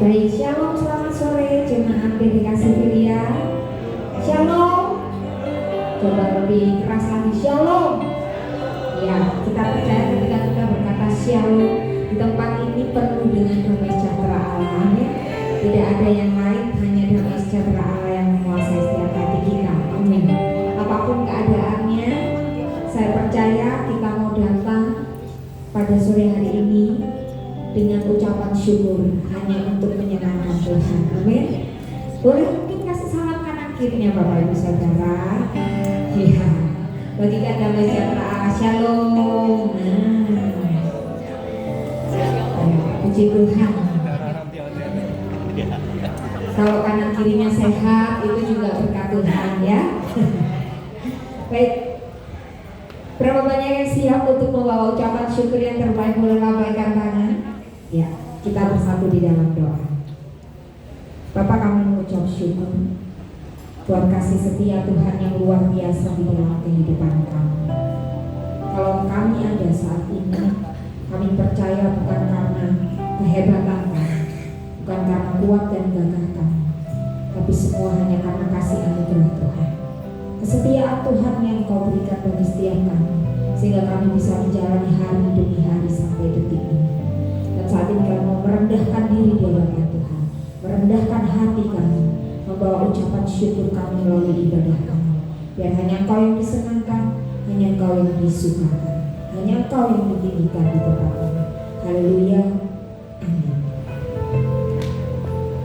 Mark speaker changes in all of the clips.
Speaker 1: Baik, shalom, selamat sore jemaat dedikasi Filia. Shalom. Coba lebih keras lagi, shalom. Ya, kita percaya ketika kita berkata shalom di tempat ini penuh dengan damai sejahtera Allah. Amin. Tidak ada yang lain, hanya damai sejahtera Allah yang menguasai setiap hati kita. Amin. Apapun keadaannya, saya percaya kita mau datang pada sore hari ini dengan ucapan syukur hanya untuk menyenangkan Tuhan. Amin. Boleh mungkin kasih salam kanan kirinya Bapak Ibu Saudara. Ya, bagikan damai sejahtera Allah. Shalom. Puji Tuhan. Kalau kanan kirinya sehat itu juga berkat Tuhan ya. Baik. Berapa banyak yang siap untuk membawa ucapan syukur yang terbaik? Boleh lambaikan tangan. Ya, kita bersatu di dalam doa. Bapak, kami mengucap syukur buat kasih setia Tuhan yang luar biasa di dalam kehidupan kami. Kalau kami ada saat ini, kami percaya bukan karena kehebatan kami, bukan karena kuat dan gagah kami, tapi semua hanya karena kasih anugerah Tuhan. Kesetiaan Tuhan yang Kau berikan bagi setiap kami, sehingga kami bisa menjalani hari demi hari sampai detik ini. Dan saat ini kami mau merendahkan diri di hadapan Tuhan, merendahkan hati kami, membawa ucapan syukur kami melalui ibadah kami. Biar hanya Engkau yang disenangkan, hanya Engkau yang disukakan, hanya Engkau yang ditinggikan di tempat ini. Haleluya, amin.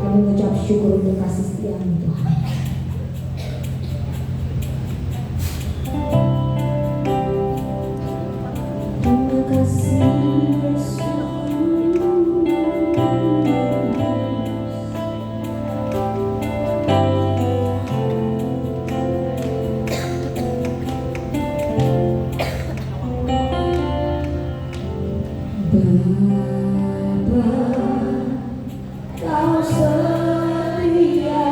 Speaker 1: Kami mengucap syukur untuk kasih setia-Mu Tuhan. Terima kasih Yesus. Kau setia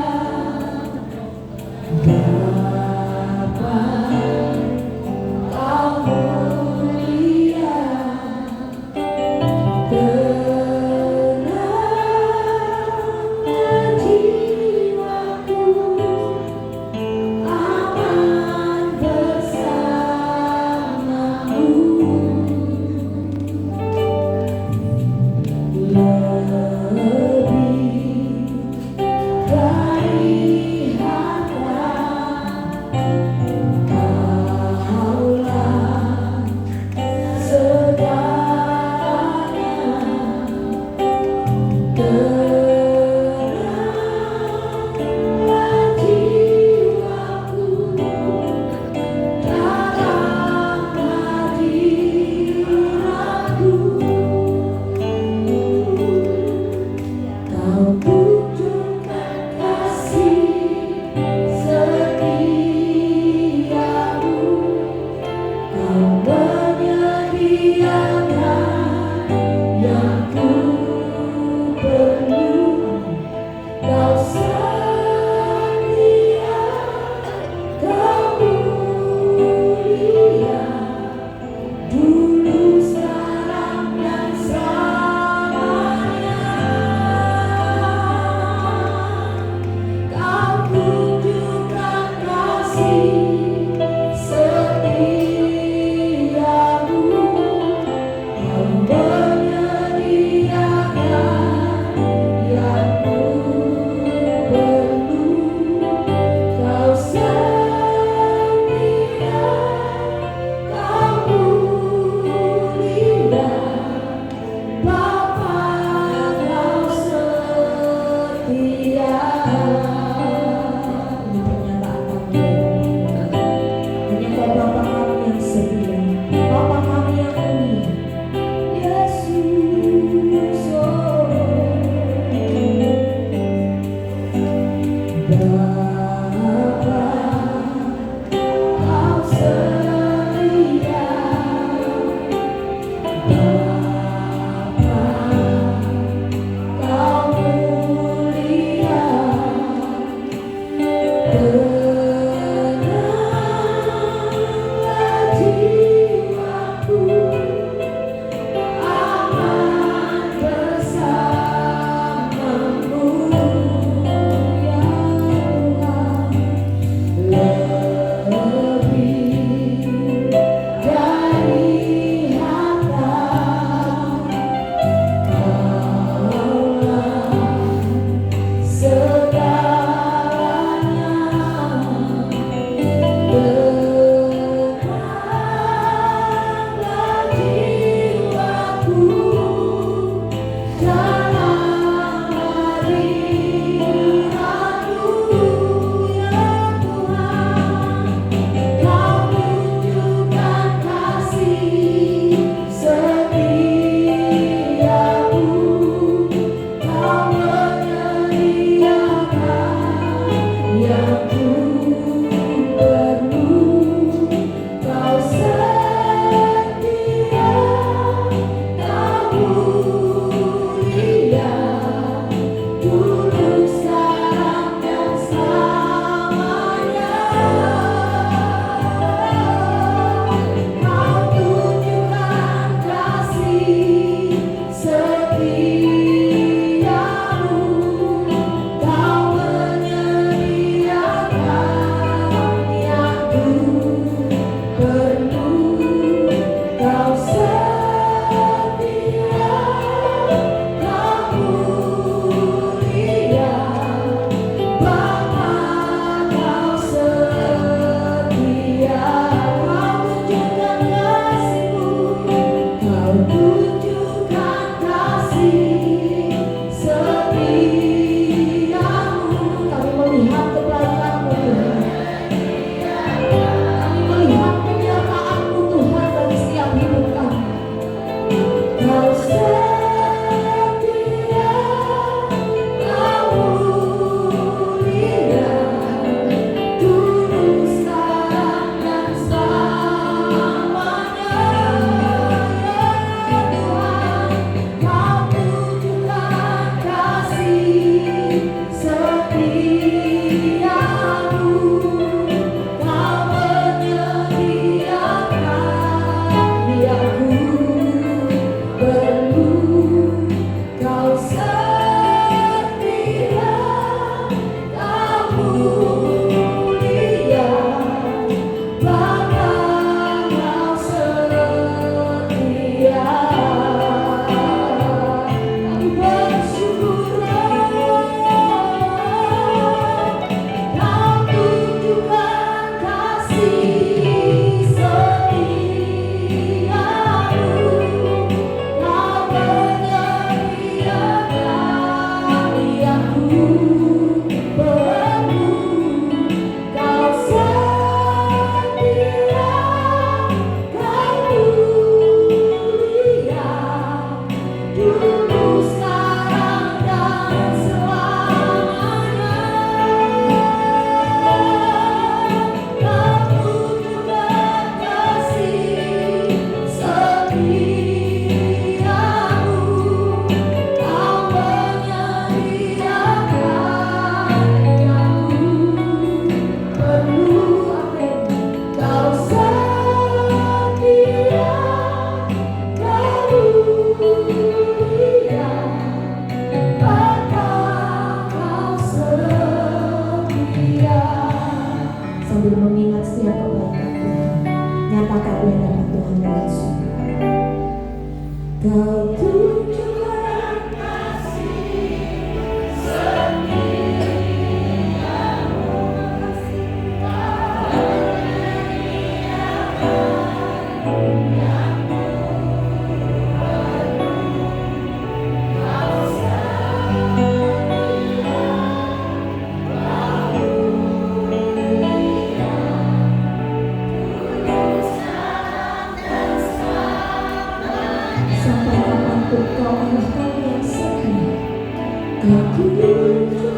Speaker 1: menyatakan hadapan Tuhan lewat surga. Kau tunjukkan sampai kapanpun kau Allah kami yang setia. Kau tunjukkan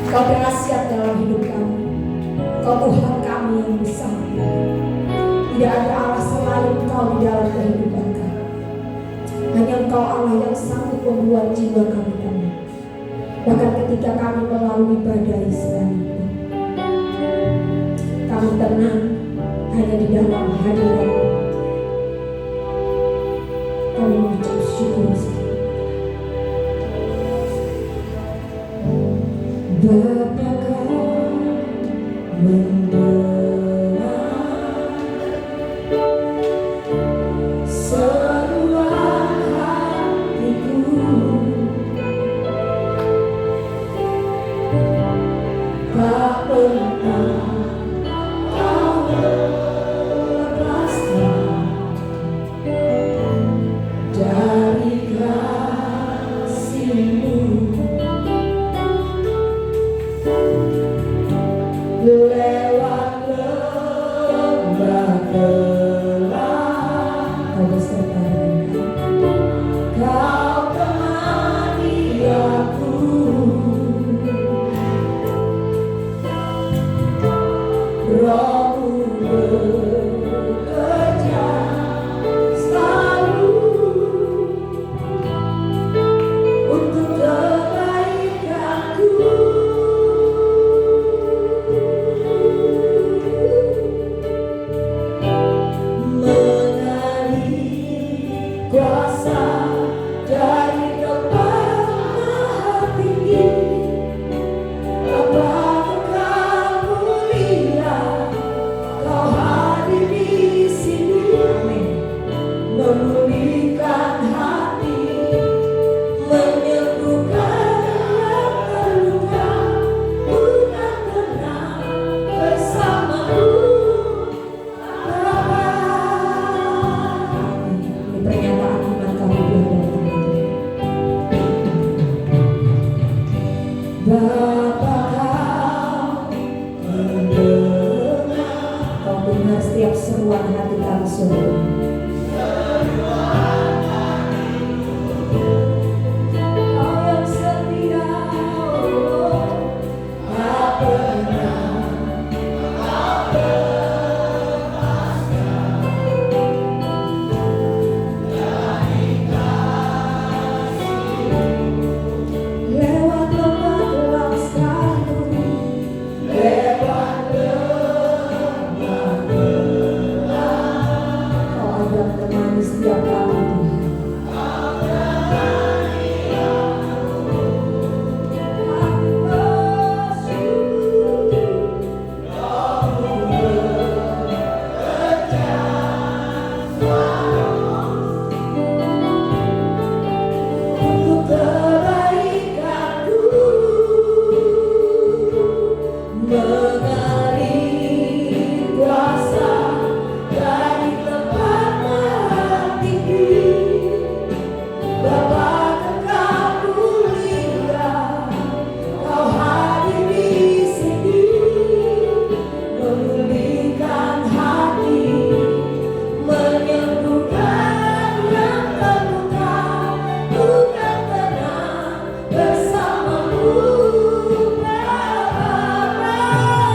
Speaker 1: Kau dahsyat dalam hidup kami. Kau Tuhan kami yang besar. Tidak ada Allah selain Engkau di dalam kehidupan kami. Hanya Engkau Allah yang sanggup membuat jiwa kami tenang. Bahkan ketika kami melalui badai sekalipun, kami tenang hanya di dalam hadirat. Kami mengucap syukur sekali. Bapa Kau mendengar seruan hatiku, tak pernah Kau lepaskan dari kasih-Mu. Lewat lembah gelap, Kau beserta dengan Kau temani aku. Roh-Mu bekerja selalu untuk kebaikanku. Kuasa dari Tempat Maha Tinggi, Bapa kekal mulia,
Speaker 2: mengalir kuasa dari tempat maha tinggi. Bapa kekal mulia, Kau hadir di sini, memulihkan hati, menyembuhkan yang terluka, bukan tenang bersamamu Bapa.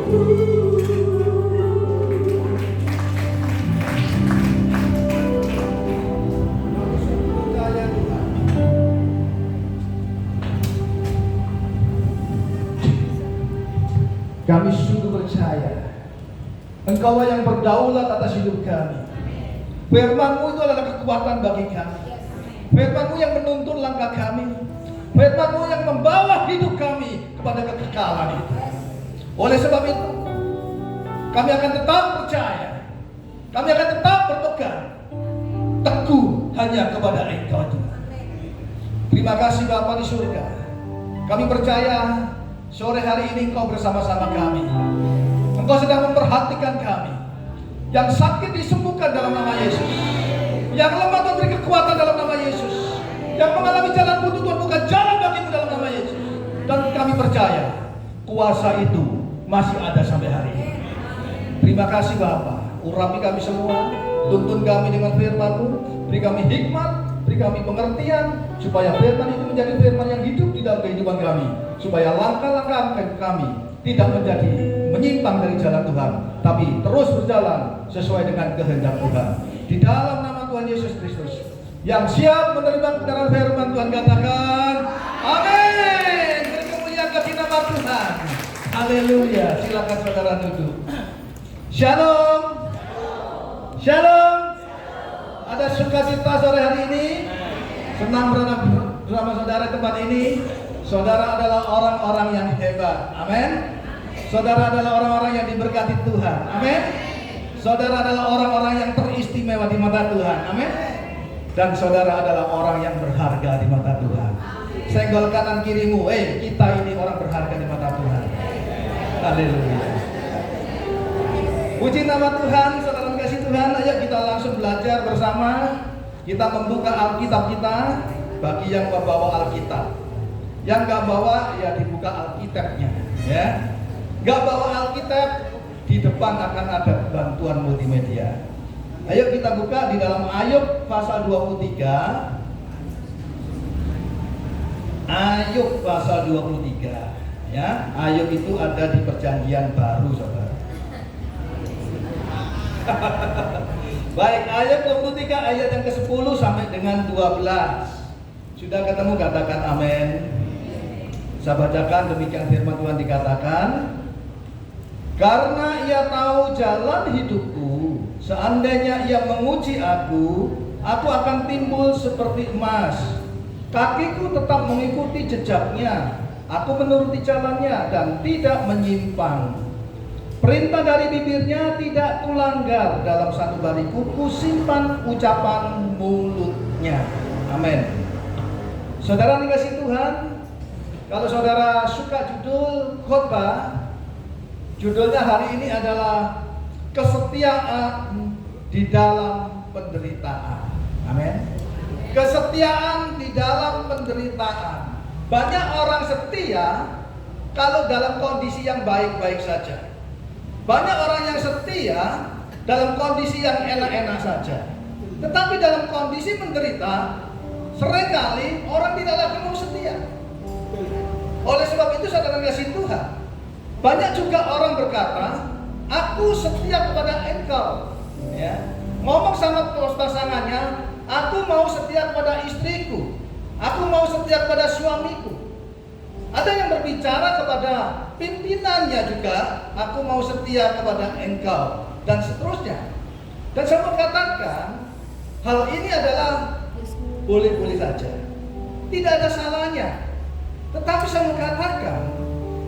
Speaker 3: Kami sungguh percaya Engkau yang berdaulat atas hidup kami. Firman-Mu itu adalah kekuatan bagi kami. Firman-Mu yang menuntun langkah kami. Firman-Mu yang membawa hidup kami kepada kekekalan itu. Oleh sebab itu, kami akan tetap percaya. Kami akan tetap berpegang teguh hanya kepada Engkau Tuhan. Terima kasih Bapa di surga. Kami percaya sore hari ini Engkau bersama-sama kami. Engkau sedang memperhatikan kami. Yang sakit disembuhkan dalam nama Yesus. Yang lemah Tuhan beri kekuatan dalam nama Yesus. Yang mengalami jalan buntu Tuhan buka jalan bagimu dalam nama Yesus. Dan kami percaya kuasa itu masih ada sampai hari ini. Terima kasih Bapa. Urapi kami semua. Tuntun kami dengan firman-Mu. Beri kami hikmat, beri kami pengertian, supaya firman itu menjadi firman yang hidup di dalam kehidupan kami. Supaya langkah-langkah kami tidak menjadi menyimpang dari jalan Tuhan, tapi terus berjalan sesuai dengan kehendak Tuhan. Di dalam nama Tuhan Yesus Kristus, yang siap menerima kebenaran firman Tuhan katakan, amin. Beri kemuliaan bagi nama Tuhan. Haleluya. Silakan saudara duduk. Shalom. Shalom. Ada sukacita sore hari ini. Senang berada bersama saudara di tempat ini. Saudara adalah orang-orang yang hebat. Amin. Saudara adalah orang-orang yang diberkati Tuhan. Amin. Saudara adalah orang-orang yang teristimewa di mata Tuhan. Amin. Dan saudara adalah orang yang berharga di mata Tuhan. Senggol kanan kirimu, kita ini orang berharga di mata Tuhan. Haleluya. Puji nama Tuhan, saudara kasih Tuhan. Ayo kita langsung belajar bersama. Kita membuka Alkitab kita. Bagi yang membawa Alkitab, yang gak bawa ya dibuka Alkitabnya, ya. Gak bawa Alkitab, di depan akan ada bantuan multimedia. Ayo kita buka di dalam Ayub pasal 23. Ayub pasal 23, ya. Ayub itu ada di perjanjian baru, saudara. Baik, Ayub 23 ayat yang ke-10 sampai dengan 12. Sudah ketemu, katakan amin. Saya bacakan, demikian firman Tuhan dikatakan, karena ia tahu jalan hidupku, seandainya ia menguji aku akan timbul seperti emas. Kakiku tetap mengikuti jejaknya, aku menuruti jalannya dan tidak menyimpang. Perintah dari bibirnya tidak kulanggar, dalam satu bariku kusimpan ucapan mulutnya. Amin. Saudara dikasih Tuhan, kalau saudara suka judul khotbah, judulnya hari ini adalah kesetiaan di dalam penderitaan. Amin. Kesetiaan di dalam penderitaan. Banyak orang setia kalau dalam kondisi yang baik-baik saja. Banyak orang yang setia dalam kondisi yang enak-enak saja. Tetapi dalam kondisi menderita, seringkali orang tidak lagi mau setia. Oleh sebab itu saudara kasih Tuhan, banyak juga orang berkata, aku setia kepada Engkau, ya. Ngomong sama pasangannya, aku mau setia kepada istriku, aku mau setia kepada suamiku. Ada yang berbicara kepada pimpinannya juga, aku mau setia kepada Engkau, dan seterusnya. Dan saya mau katakan, hal ini adalah boleh-boleh saja, tidak ada salahnya. Tetapi saya mau katakan,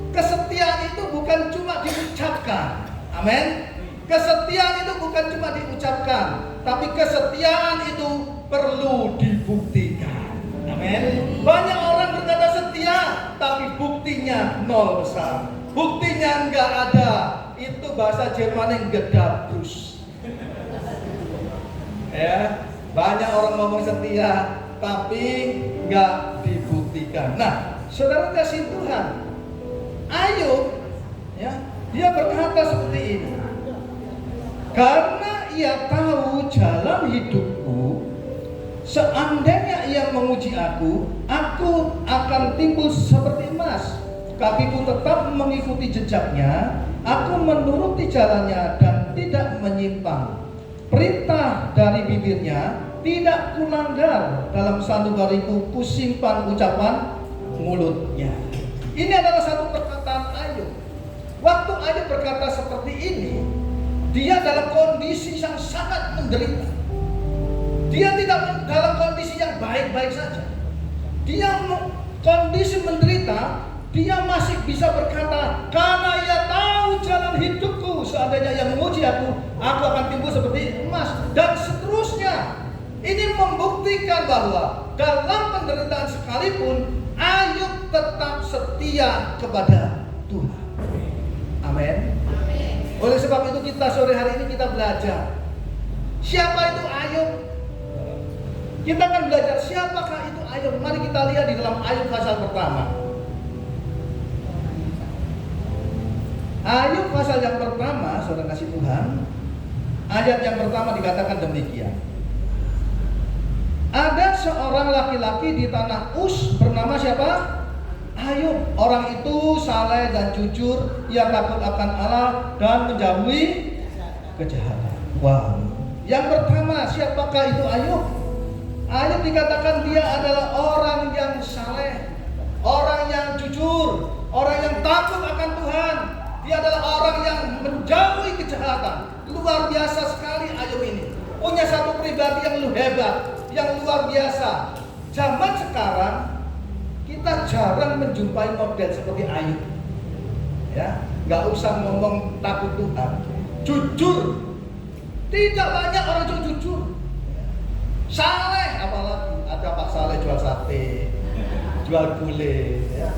Speaker 3: kesetiaan itu bukan cuma diucapkan. Amin. Kesetiaan itu bukan cuma diucapkan, tapi kesetiaan itu perlu dibuktikan. Amin. Banyak orang berkata setia, tapi buktinya nol besar. Buktinya enggak ada. Itu bahasa Jerman yang gedabrus. Ya, banyak orang ngomong setia, tapi enggak dibuktikan. Nah, saudara kasih Tuhan, Ayub, ya, dia berkata seperti ini. Karena ia tahu jalan hidupku, seandainya ia menguji aku akan timbul seperti emas. Kakiku tetap mengikuti jejaknya, Aku menuruti jalannya dan tidak menyimpang. Perintah dari bibirnya tidak kulanggar. Dalam sanubariku kusimpan ucapan mulutnya. Ini adalah satu perkataan Ayub. Waktu Ayub berkata seperti ini, dia dalam kondisi yang sangat menderita. Dia tidak dalam kondisi yang baik-baik saja. Dia kondisi menderita, dia masih bisa berkata, karena ia tahu jalan hidupku, seandainya ia menguji aku akan timbul seperti emas, dan seterusnya. Ini membuktikan bahwa dalam penderitaan sekalipun Ayub tetap setia kepada Tuhan. Amin. Oleh sebab itu kita sore hari ini kita belajar siapa itu Ayub. Kita akan belajar siapakah itu Ayub. Mari kita lihat di dalam Ayub pasal pertama. Ayub pasal yang pertama, saudara kasih Tuhan, ayat yang pertama dikatakan demikian. Ada seorang laki-laki di tanah Uz bernama siapa? Ayub. Orang itu saleh dan jujur, ia takut akan Allah dan menjauhi kejahatan. Wow. Yang pertama, siapakah itu Ayub? Ayub dikatakan dia adalah orang yang saleh, orang yang jujur, orang yang takut akan Tuhan. Dia adalah orang yang menjauhi kejahatan. Luar biasa sekali Ayub ini. Punya satu pribadi yang hebat, yang luar biasa. Zaman sekarang kita jarang menjumpai model seperti Ayub. Ya, nggak usah ngomong takut Tuhan, jujur. Tidak banyak orang yang jujur. Saleh, apalagi ada Pak Saleh jual sate, jual gulai. Ya.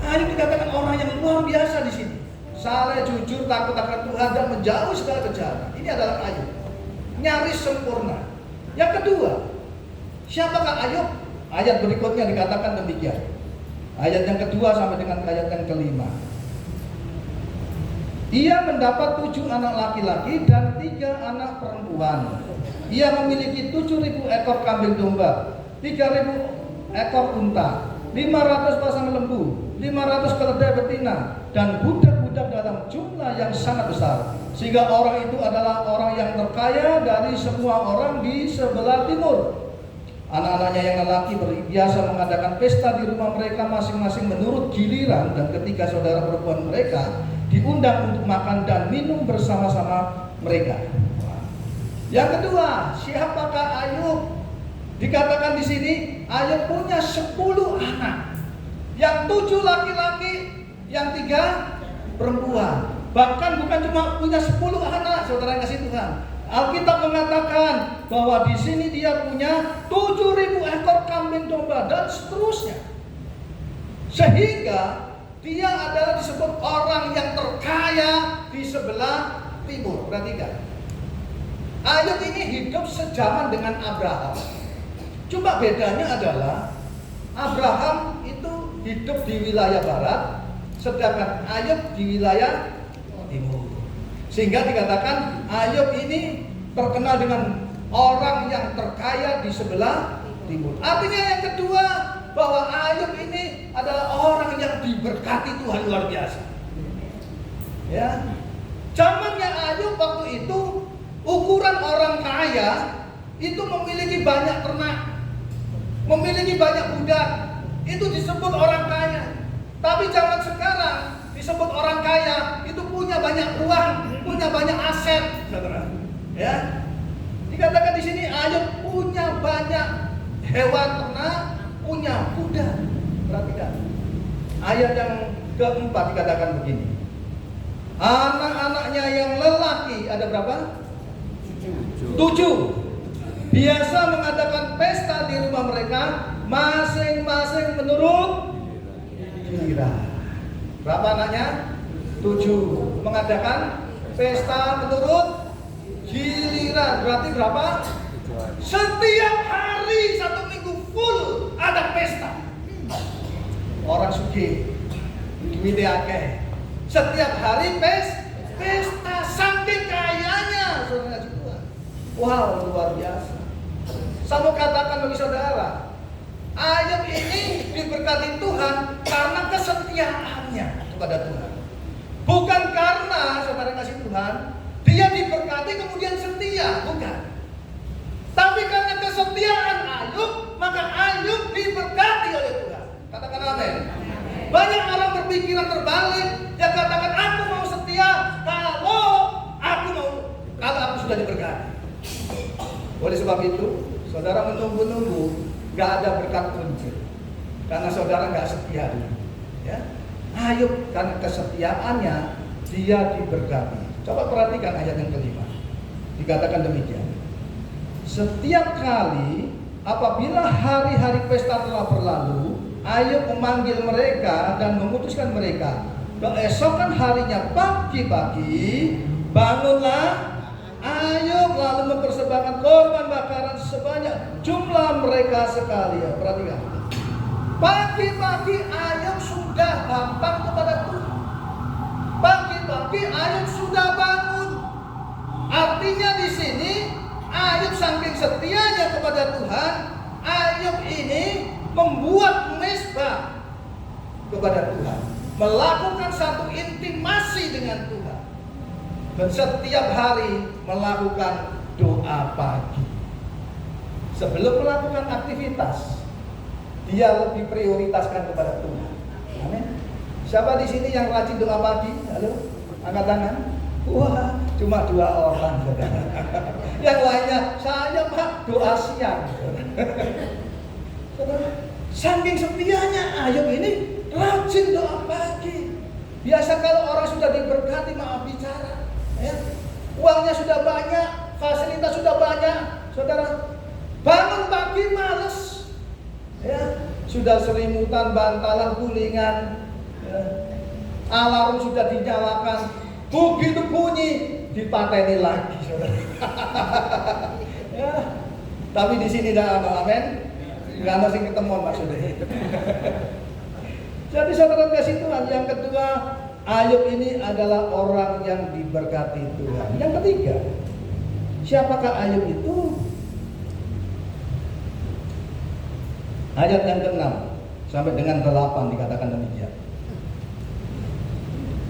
Speaker 3: Ayub dikatakan orang yang luar biasa di sini. Saleh, jujur, takut akan Tuhan dan menjauhi segala kejahatan. Ini adalah Ayub. Nyaris sempurna. Yang kedua, siapakah Ayub? Ayat berikutnya dikatakan demikian. Ayat yang kedua sampai dengan ayat yang kelima. Ia mendapat 7 anak laki-laki dan 3 anak perempuan. Ia memiliki 7.000 ekor kambing domba, 3.000 ekor unta, 500 pasang lembu, 500 keledai betina, dan budak-budak dalam jumlah yang sangat besar. Sehingga orang itu adalah orang yang terkaya dari semua orang di sebelah timur. Anak-anaknya yang lelaki biasa mengadakan pesta di rumah mereka masing-masing menurut giliran, dan ketika saudara perempuan mereka diundang untuk makan dan minum bersama-sama mereka. Yang kedua, siapakah Ayub? Dikatakan di sini Ayub punya 10 anak, yang 7 laki-laki, yang 3 perempuan. Bahkan bukan cuma punya 10 anak, saudara kasih Tuhan. Alkitab mengatakan bahwa di sini dia punya 7.000 ekor kambing domba dan seterusnya. Sehingga dia adalah disebut orang yang terkaya di sebelah timur. Perhatikan. Ayub ini hidup sejaman dengan Abraham. Cuma bedanya adalah Abraham itu hidup di wilayah barat, sedangkan Ayub di wilayah timur. Sehingga dikatakan Ayub ini terkenal dengan orang yang terkaya di sebelah timur. Artinya yang kedua, bahwa Ayub ini adalah orang yang diberkati Tuhan luar biasa. Ya, zamannya Ayub waktu itu ukuran orang kaya itu memiliki banyak ternak, memiliki banyak budak, itu disebut orang kaya. Tapi zaman sekarang disebut orang kaya itu punya banyak uang, punya banyak aset, saudara. Ya, dikatakan di sini Ayub punya banyak hewan ternak, punya budak. Perhatikan ayat yang keempat dikatakan begini. Anak-anaknya yang lelaki ada berapa? 7. Biasa mengadakan pesta di rumah mereka, masing-masing menurut giliran. Berapa anaknya? 7. Mengadakan pesta menurut giliran. Berarti berapa? Setiap hari 1 minggu full ada pesta. Orang sugih, duitnya akeh. Setiap hari pesta, saking kayanya, saudara Tuhan. Wow, luar biasa. Saya mau katakan bagi saudara, Ayub ini diberkati Tuhan karena kesetiaannya kepada Tuhan. Bukan karena saudara kasih Tuhan, dia diberkati kemudian setia, bukan. Tapi karena kesetiaan Ayub, maka Ayub diberkati oleh Tuhan. Katakan amin. Banyak orang berpikiran terbalik. Dia katakan aku mau setia kalau aku sudah diberkati. Oleh sebab itu, saudara menunggu-nunggu, gak ada berkat muncul. Karena saudara gak setia dulu. Ya. Ayub karena kesetiaannya dia diberkati. Coba perhatikan ayat yang kelima. Dikatakan demikian. Setiap kali apabila hari-hari pesta telah berlalu, Ayub memanggil mereka dan memutuskan mereka. Keesokan harinya pagi-pagi bangunlah Ayub lalu mempersembahkan korban bakaran sebanyak jumlah mereka sekalian. Perhatikan. Pagi-pagi Ayub sudah lapang kepada Tuhan. Pagi-pagi Ayub sudah bangun. Artinya di sini Ayub saking setianya kepada Tuhan, Ayub ini membuat mezbah kepada Tuhan, melakukan satu intimasi dengan Tuhan, dan setiap hari melakukan doa pagi. Sebelum melakukan aktivitas, dia lebih prioritaskan kepada Tuhan. Amin. Siapa di sini yang rajin doa pagi? Halo, angkat tangan. Wah, cuma 2 orang. Yang lainnya, saya Pak doa siang. Saking setianya Ayub ini rajin doa pagi. Biasa kalau orang sudah diberkati maaf bicara, ya, uangnya sudah banyak, fasilitas sudah banyak, saudara bangun pagi males, ya, sudah selimutan, bantalan, gulingan, ya, alarm sudah dinyalakan, begitu bunyi dipateni lagi, saudara. Ya, tapi di sini dah amin. Nggak ada yang ketemuan maksudnya. Jadi saudara kasih Tuhan, yang kedua, Ayub ini adalah orang yang diberkati Tuhan. Yang ketiga, siapakah Ayub itu? Ayat yang ke-6 sampai dengan 8 dikatakan demikian.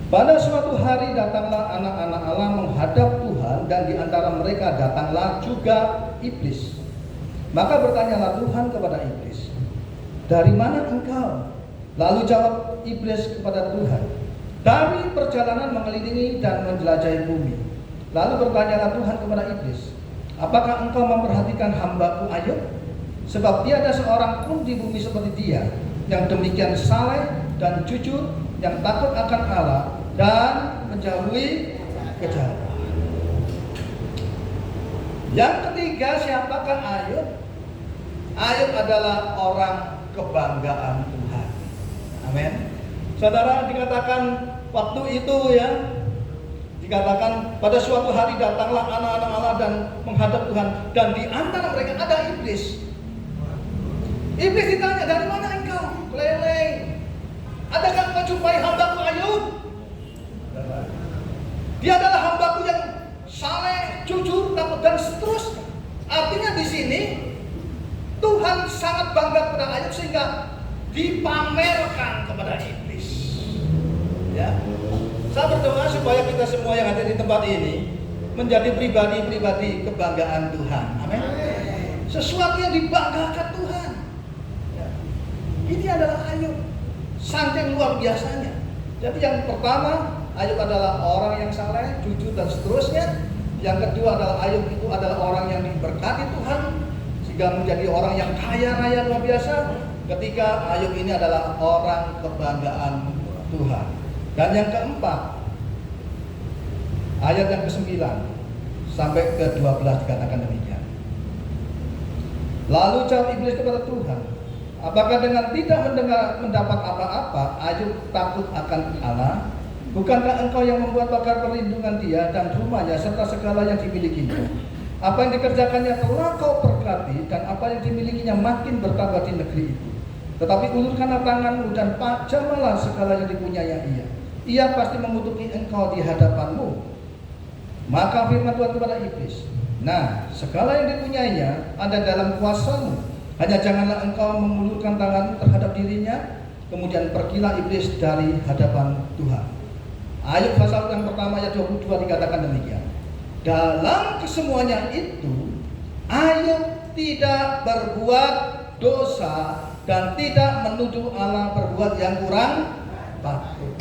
Speaker 3: Pada suatu hari datanglah anak-anak Allah menghadap Tuhan, dan di antara mereka datanglah juga iblis. Maka bertanyalah Tuhan kepada iblis, "Dari mana engkau?" Lalu jawab iblis kepada Tuhan, "Dari perjalanan mengelilingi dan menjelajahi bumi." Lalu bertanyalah Tuhan kepada iblis, "Apakah engkau memperhatikan hamba-Ku Ayub? Sebab tiada seorang pun di bumi seperti dia, yang demikian saleh dan jujur, yang takut akan Allah dan menjauhi kejahatan." Yang ketiga, siapakah Ayub? Ayub adalah orang kebanggaan Tuhan. Amin. Saudara, dikatakan waktu itu, ya, dikatakan pada suatu hari datanglah anak-anak Allah dan menghadap Tuhan, dan di antara mereka ada iblis. Iblis ditanya, "Dari mana engkau? Keleleng. Adakah engkau jumpai hamba-Ku Ayub? Dia adalah hamba-Ku yang saleh, jujur, takut dan seterusnya." Artinya di sini Tuhan sangat bangga kepada Ayub sehingga dipamerkan kepada iblis. Ya, saya berdoa supaya kita semua yang ada di tempat ini menjadi pribadi-pribadi kebanggaan Tuhan. Amin. Sesuatu yang dibanggakan Tuhan. Ya. Ini adalah Ayub, saking luar biasanya. Jadi yang pertama, Ayub adalah orang yang saleh, jujur dan seterusnya. Yang kedua adalah Ayub itu adalah orang yang diberkati Tuhan, sehingga menjadi orang yang kaya raya luar biasa. Ketika Ayub ini adalah orang kebanggaan Tuhan. Dan yang keempat, ayat yang ke-9 sampai ke-12 dikatakan demikian. Lalu jawab iblis kepada Tuhan, "Apakah dengan tidak mendapat apa-apa Ayub takut akan Allah? Bukankah engkau yang membuat pagar perlindungan dia dan rumahnya serta segala yang dimilikinya? Apa yang dikerjakannya telah kau berkati, dan apa yang dimilikinya makin bertambah di negeri itu. Tetapi ulurkanlah tanganmu dan pajamalah segala yang dipunyai ia. Ia pasti mengutuki engkau di hadapanmu." Maka firman Tuhan kepada iblis, "Nah, segala yang dipunyainya ada dalam kuasamu. Hanya janganlah engkau mengulurkan tanganmu terhadap dirinya." Kemudian pergilah iblis dari hadapan Tuhan. Ayub pasal yang pertama ayat 22 dikatakan demikian. Dalam kesemuanya itu Ayub tidak berbuat dosa dan tidak menuduh Allah berbuat yang kurang patut.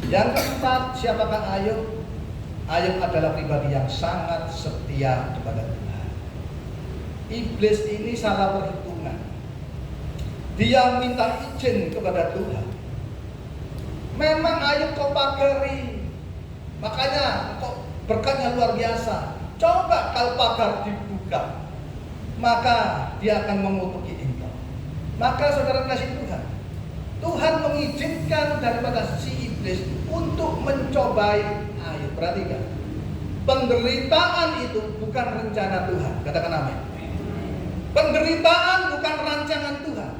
Speaker 3: Yang keempat, siapakah Ayub? Ayub adalah pribadi yang sangat setia kepada Tuhan. Iblis ini salah perhitungan. Dia minta izin kepada Tuhan. Memang Ayub kau pagari, makanya kok berkatnya luar biasa. Coba kalau pagar dibuka, maka dia akan mengutuki engkau. Maka saudara kasih Tuhan, Tuhan mengizinkan daripada si iblis untuk mencobai Ayub. Perhatikan, penderitaan itu bukan rencana Tuhan. Katakan amin. Penderitaan bukan rancangan Tuhan,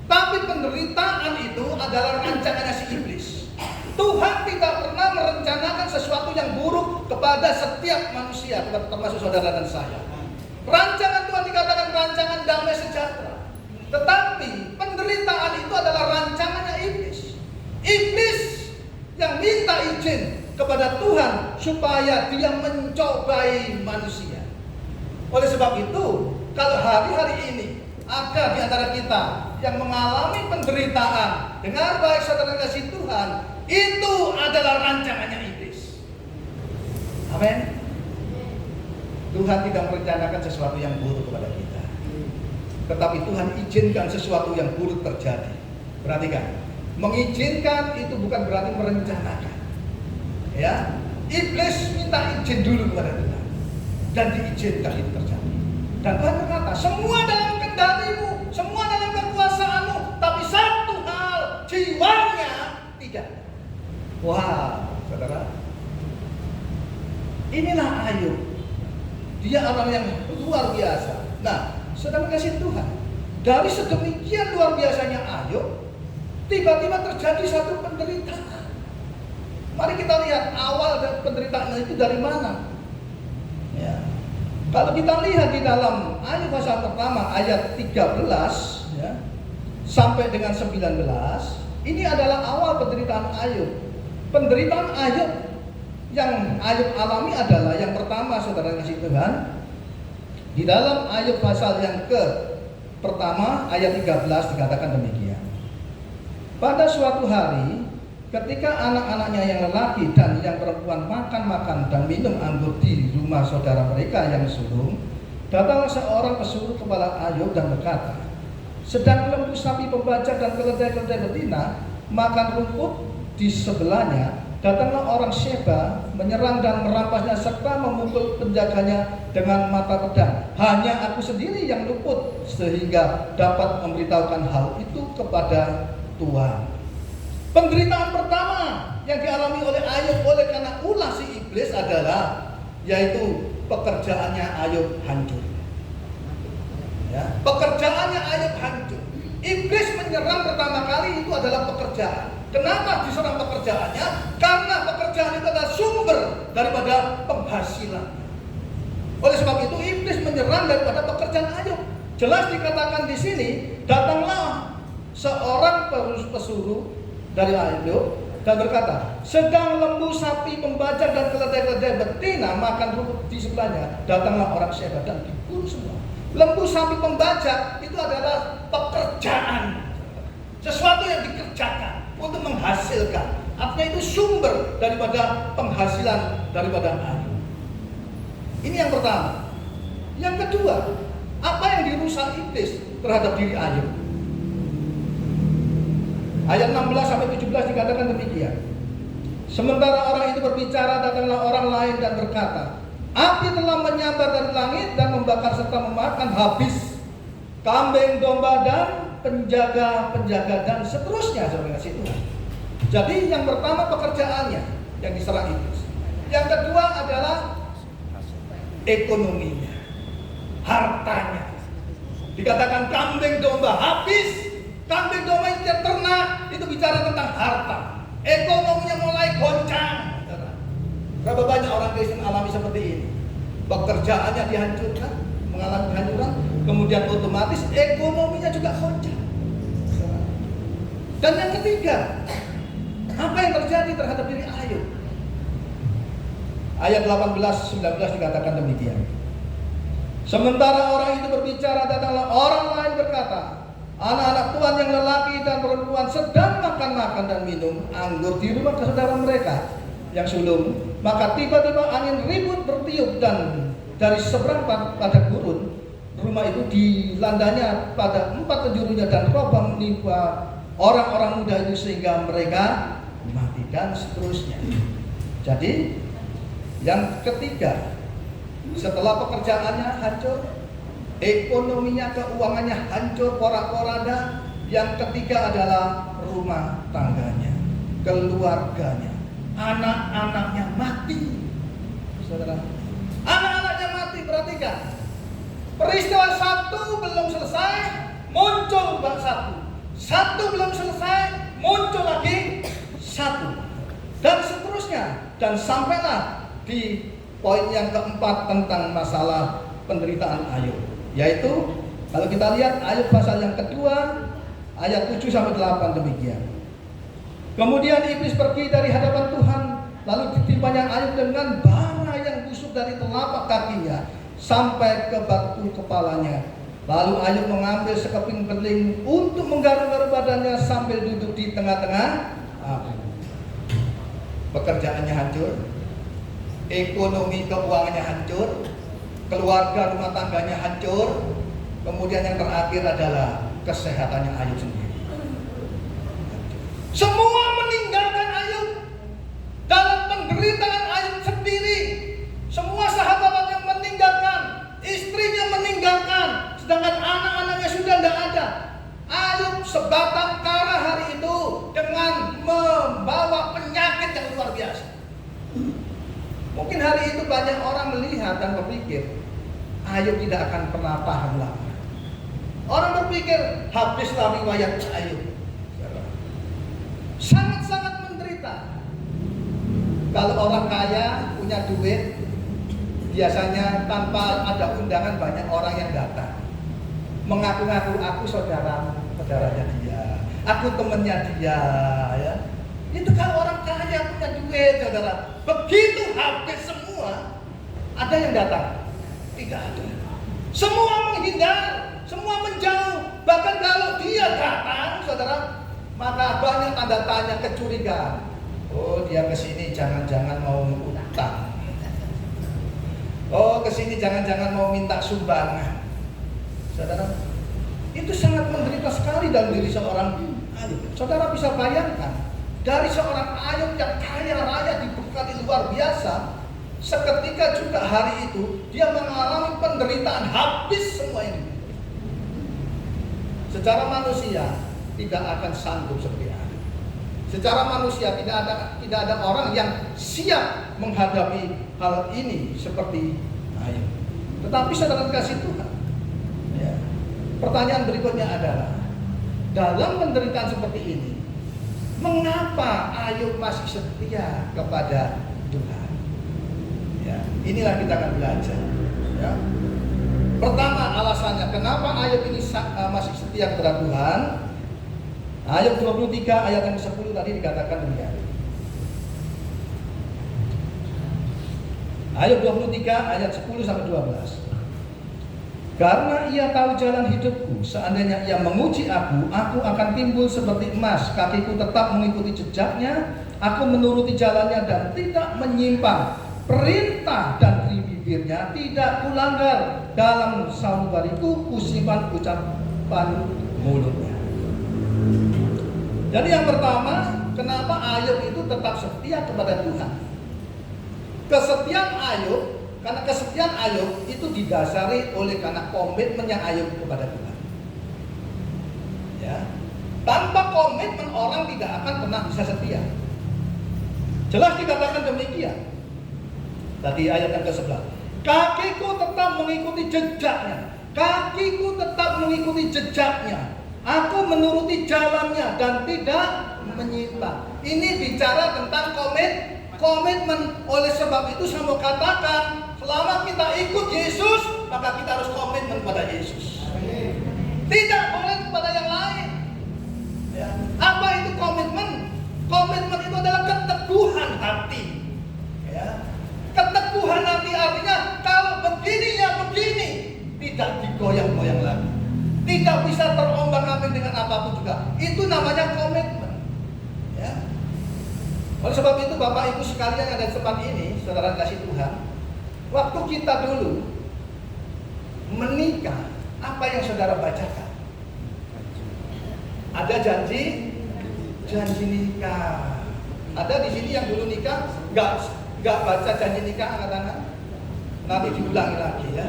Speaker 3: tapi penderitaan itu adalah rancangannya si iblis. Tuhan tidak pernah merencanakan sesuatu yang buruk kepada setiap manusia, termasuk saudara dan saya. Rancangan Tuhan dikatakan rancangan damai sejahtera. Tetapi penderitaan itu adalah rancangannya iblis. Iblis yang minta izin kepada Tuhan supaya dia mencobai manusia. Oleh sebab itu, kalau hari-hari ini ada di antara kita yang mengalami penderitaan, dengar baik saudara kasih Tuhan, itu adalah rancangannya iblis. Amin. Tuhan tidak merencanakan sesuatu yang buruk kepada kita, tetapi Tuhan izinkan sesuatu yang buruk terjadi. Perhatikan, mengizinkan itu bukan berarti merencanakan. Ya, iblis minta izin dulu kepada Tuhan dan diizinkan itu terjadi. Dan Tuhan berkata, semua dalam kendalimu, semua dalam kekuasaanmu, tapi satu hal, jiwanya tidak. Wah, saudara, inilah Ayub. Dia orang yang luar biasa. Nah, saudara kasih Tuhan, dari sedemikian luar biasanya Ayub, tiba-tiba terjadi satu penderitaan. Mari kita lihat awal dari penderitaan itu dari mana. Ya. Kalau kita lihat di dalam Ayub pasal pertama ayat 13 ya, sampai dengan 19, ini adalah awal penderitaan Ayub. Penderitaan Ayub yang Ayub alami adalah yang pertama, saudara kasih Tuhan, di dalam Ayub pasal yang pertama ayat 13 dikatakan demikian. Pada suatu hari, ketika anak-anaknya yang lelaki dan yang perempuan makan-makan dan minum anggur di rumah saudara mereka yang sulung, datanglah seorang pesuruh kepala Ayub dan berkata, sedang lembu sapi pembajak dan keledai-keledai betina makan rumput di sebelahnya, datanglah orang Sheba menyerang dan merampasnya serta memukul penjaganya dengan mata pedang. Hanya aku sendiri yang luput sehingga dapat memberitahukan hal itu kepada Tuhan. Penderitaan pertama yang dialami oleh Ayub oleh karena ulah si iblis adalah yaitu pekerjaannya Ayub hancur. Ya, pekerjaannya Ayub hancur. Iblis menyerang pertama kali itu adalah pekerjaan. Kenapa diserang pekerjaannya? Karena pekerjaan itu adalah sumber daripada penghasilan. Oleh sebab itu iblis menyerang daripada pekerjaan Ayub. Jelas dikatakan di sini, datanglah seorang pesuruh dari Ayub dan berkata, sedang lembu sapi pembajak dan keledai-keledai betina makan rumput di sebelahnya, datanglah orang Sheba dan dibunuh semua. Lembu sapi pembajak itu adalah pekerjaan, sesuatu yang dikerjakan untuk menghasilkan. Artinya itu sumber daripada penghasilan daripada Ayub. Ini yang pertama. Yang kedua, apa yang dirusak iblis terhadap diri Ayub? Ayat 16 sampai 17 dikatakan demikian. Sementara orang itu berbicara, datanglah orang lain dan berkata, api telah menyambar dari langit dan membakar serta memakan habis kambing, domba dan penjaga-penjaga dan seterusnya, saudara kasih Tuhan. Jadi yang pertama pekerjaannya yang diserang iblis. Yang kedua adalah ekonominya, hartanya. Dikatakan kambing domba habis. Kambing domba yang dia ternak itu bicara tentang harta. Ekonominya mulai goncang. Berapa banyak orang Kristen alami seperti ini? Pekerjaannya dihancurkan, mengalami kehancuran, kemudian otomatis ekonominya juga goncang. Dan yang ketiga, Apa yang terjadi terhadap diri Ayub? Ayat 18-19 dikatakan demikian. Sementara orang itu berbicara, datanglah orang lain berkata, anak-anak Tuhan yang lelaki dan perempuan sedang makan-makan dan minum anggur di rumah saudara mereka yang sulung. Maka tiba-tiba angin ribut bertiup dan dari seberang pada gurun rumah itu dilandanya pada 4 penjurunya dan robah menimpa orang-orang muda itu sehingga mereka mati dan seterusnya. Jadi yang ketiga, setelah pekerjaannya hancur, ekonominya, keuangannya hancur, porak-poranda. Yang ketiga adalah rumah tangganya, keluarganya, anak-anaknya mati. Saudara, anak-anaknya mati. Perhatikan, peristiwa satu belum selesai, muncul satu belum selesai, muncul lagi satu, dan seterusnya, dan sampailah di poin yang keempat tentang masalah penderitaan Ayub, yaitu kalau kita lihat Ayub pasal yang kedua ayat 7-8 demikian. Kemudian iblis pergi dari hadapan Tuhan, lalu ditimpanya Ayub dengan bara yang busuk dari telapak kakinya sampai ke batu kepalanya. Lalu Ayub mengambil sekeping beling untuk menggaruk-garuk badannya sambil duduk di tengah-tengah api. Pekerjaannya hancur, ekonomi keuangannya hancur, keluarga rumah tangganya hancur, kemudian yang terakhir adalah kesehatannya Ayub sendiri. Semua meninggalkan Ayub dalam penderitaan Ayub sendiri. Semua sahabatnya meninggalkan, istrinya meninggalkan, sedangkan anak-anaknya sudah tidak ada. Ayub sebatang kara hari itu dengan membawa penyakit yang luar biasa. Mungkin hari itu banyak orang melihat dan berpikir Ayub tidak akan pernah tahan lama. Orang berpikir habislah riwayat Ayub. Sangat-sangat menderita. Kalau orang kaya punya duit, biasanya tanpa ada undangan banyak orang yang datang, mengaku-ngaku aku saudaranya dia, aku temannya dia, ya. Itu kalau orang kaya punya duit, saudara. Begitu habis semua, ada yang datang? Tidak ada. Semua menghindar, semua menjauh. Bahkan kalau dia datang, saudara, maka banyak tanda tanya, kecurigaan. Oh, dia kesini jangan-jangan mau utang. Oh, kesini jangan-jangan mau minta sumbangan. Saudara, itu sangat menderita sekali dalam diri seorang Ayub. Saudara bisa bayangkan, dari seorang Ayub yang kaya raya diberkati luar biasa, seketika juga hari itu dia mengalami penderitaan, habis semua ini. Secara manusia tidak akan sanggup seperti Ayub. Secara manusia tidak ada orang yang siap menghadapi hal ini seperti Ayub. Tetapi saudara kasih Tuhan, ya, pertanyaan berikutnya adalah, dalam penderitaan seperti ini, mengapa Ayub masih setia kepada Tuhan? Ya, inilah kita akan belajar. Ya. Pertama, alasannya kenapa Ayub ini masih setia kepada Tuhan. Ayub 23 ayat yang ke-10 tadi dikatakan demikian. Ayub 23 ayat 10-12. Karena ia tahu jalan hidupku, seandainya ia menguji aku akan timbul seperti emas. Kakiku tetap mengikuti jejaknya, aku menuruti jalannya dan tidak menyimpang. Perintah dan bibirnya tidak kulanggar, dalam sanubariku kusimpan ucapan mulutnya. Jadi yang pertama, kenapa Ayub itu tetap setia kepada Tuhan? Kesetiaan Ayub itu didasari oleh karena komitmennya Ayub kepada Tuhan. Ya. Tanpa komitmen orang tidak akan pernah bisa setia. Jelas dikatakan demikian. Tadi ayat yang ke-11. Kakiku tetap mengikuti jejaknya. Kakiku tetap mengikuti jejaknya. Aku menuruti jalannya dan tidak menyimpang. Ini bicara tentang komitmen. Oleh sebab itu saya mau katakan, selama kita ikut Yesus, maka kita harus komitmen pada Yesus. Tidak boleh kepada yang lain. Ya. Apa itu komitmen? Komitmen hati. Ya. Keteguhan hati artinya kalau begini ya begini, tidak digoyang-goyang lagi, tidak bisa terombang-ambing dengan apapun juga. Itu namanya komitmen. Ya. Oleh sebab itu Bapak Ibu sekalian yang ada di tempat ini, saudara kasih Tuhan, waktu kita dulu menikah, apa yang saudara bacakan? Ada janji nikah. Ada di sini yang dulu nikah nggak baca janji nikah, angkat tangan. Nanti diulangi lagi ya.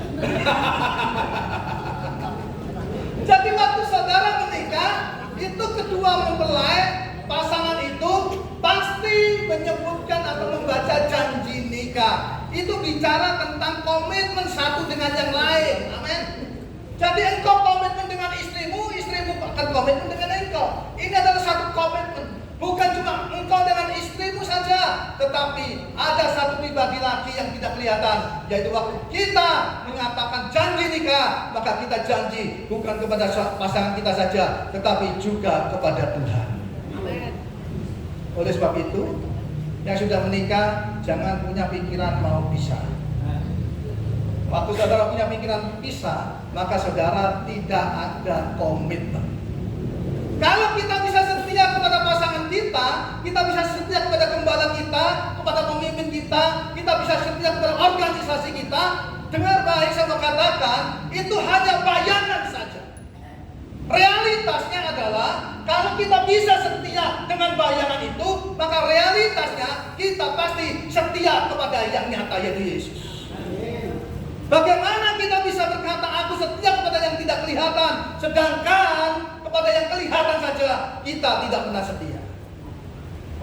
Speaker 3: Jadi waktu saudara menikah, itu kedua mempelai pasangan itu pasti menyebutkan atau membaca janji nikah. Itu bicara tentang komitmen satu dengan yang lain. Amin. Jadi engkau komitmen dengan istrimu, istrimu akan komitmen dengan engkau. Ini adalah satu komitmen. Bukan cuma engkau dengan istrimu saja, tetapi ada satu pribadi lagi yang tidak kelihatan, yaitu waktu kita mengatakan janji nikah, maka kita janji bukan kepada pasangan kita saja, tetapi juga kepada Tuhan. Amin. Oleh sebab itu, yang sudah menikah jangan punya pikiran mau pisah. Waktu saudara punya pikiran pisah, maka saudara tidak ada komitmen. Kalau kita bisa setia kepada pasangan kita bisa setia kepada gembala kita, kepada pemimpin kita bisa setia kepada organisasi kita. Dengar baik, saya mau katakan, itu hanya bayangan saja. Realitasnya adalah kalau kita bisa setia dengan bayangan itu, maka realitasnya kita pasti setia kepada yang nyata, yaitu Yesus. Bagaimana kita bisa berkata aku setia kepada yang tidak kelihatan, sedangkan kepada yang kelihatan saja kita tidak pernah setia?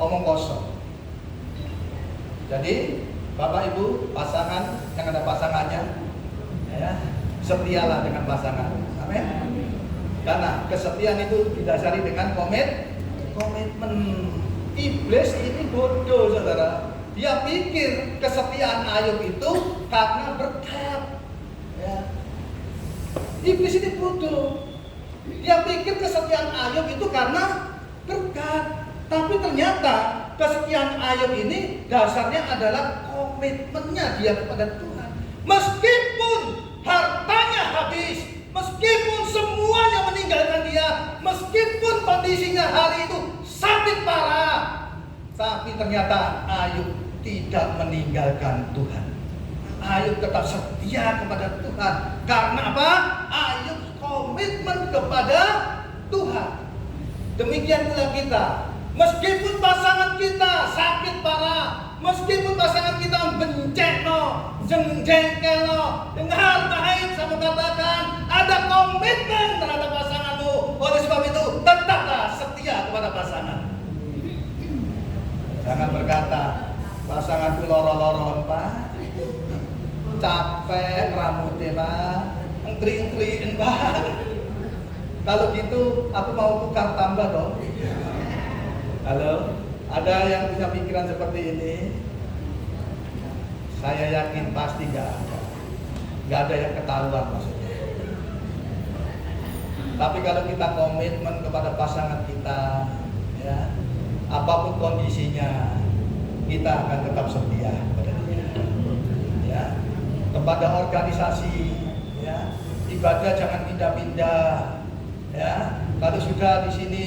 Speaker 3: Omong kosong. Jadi Bapak Ibu pasangan yang ada pasangannya, ya, setialah dengan pasangan. Amin. Karena kesetiaan itu didasari dengan komitmen. Iblis ini bodoh, saudara. Dia pikir kesetiaan Ayub itu karena berkat. Ya. Iblis ini bodoh. Dia pikir kesetiaan Ayub itu karena berkat. Tapi ternyata kesetiaan Ayub ini dasarnya adalah komitmennya dia kepada Tuhan. Meskipun hartanya habis, meskipun semuanya meninggalkan dia, meskipun kondisinya hari itu sakit parah, tapi ternyata Ayub tidak meninggalkan Tuhan. Ayub tetap setia kepada Tuhan. Karena apa? Ayub komitmen kepada Tuhan. Demikian pula kita. Meskipun pasangan kita sakit parah, meskipun pasangan kita bencekno, jengkelno, dengar baik saya katakan, ada komitmen terhadap pasanganmu. Oleh sebab itu, tetaplah setia kepada pasangan. Jangan berkata, pasanganku loro-loron Pak, capek rambutnya Pak, engkri-engkriin Pak. Kalau gitu, aku mau tukar tambah dong. Halo, ada yang punya pikiran seperti ini? Saya yakin pasti nggak ada yang ketahuan maksudnya. Tapi kalau kita komitmen kepada pasangan kita, ya, apapun kondisinya, kita akan tetap setia kepada dia. Ya, kepada organisasi, ya, ibadah jangan pindah-pindah. Ya, kalau sudah di sini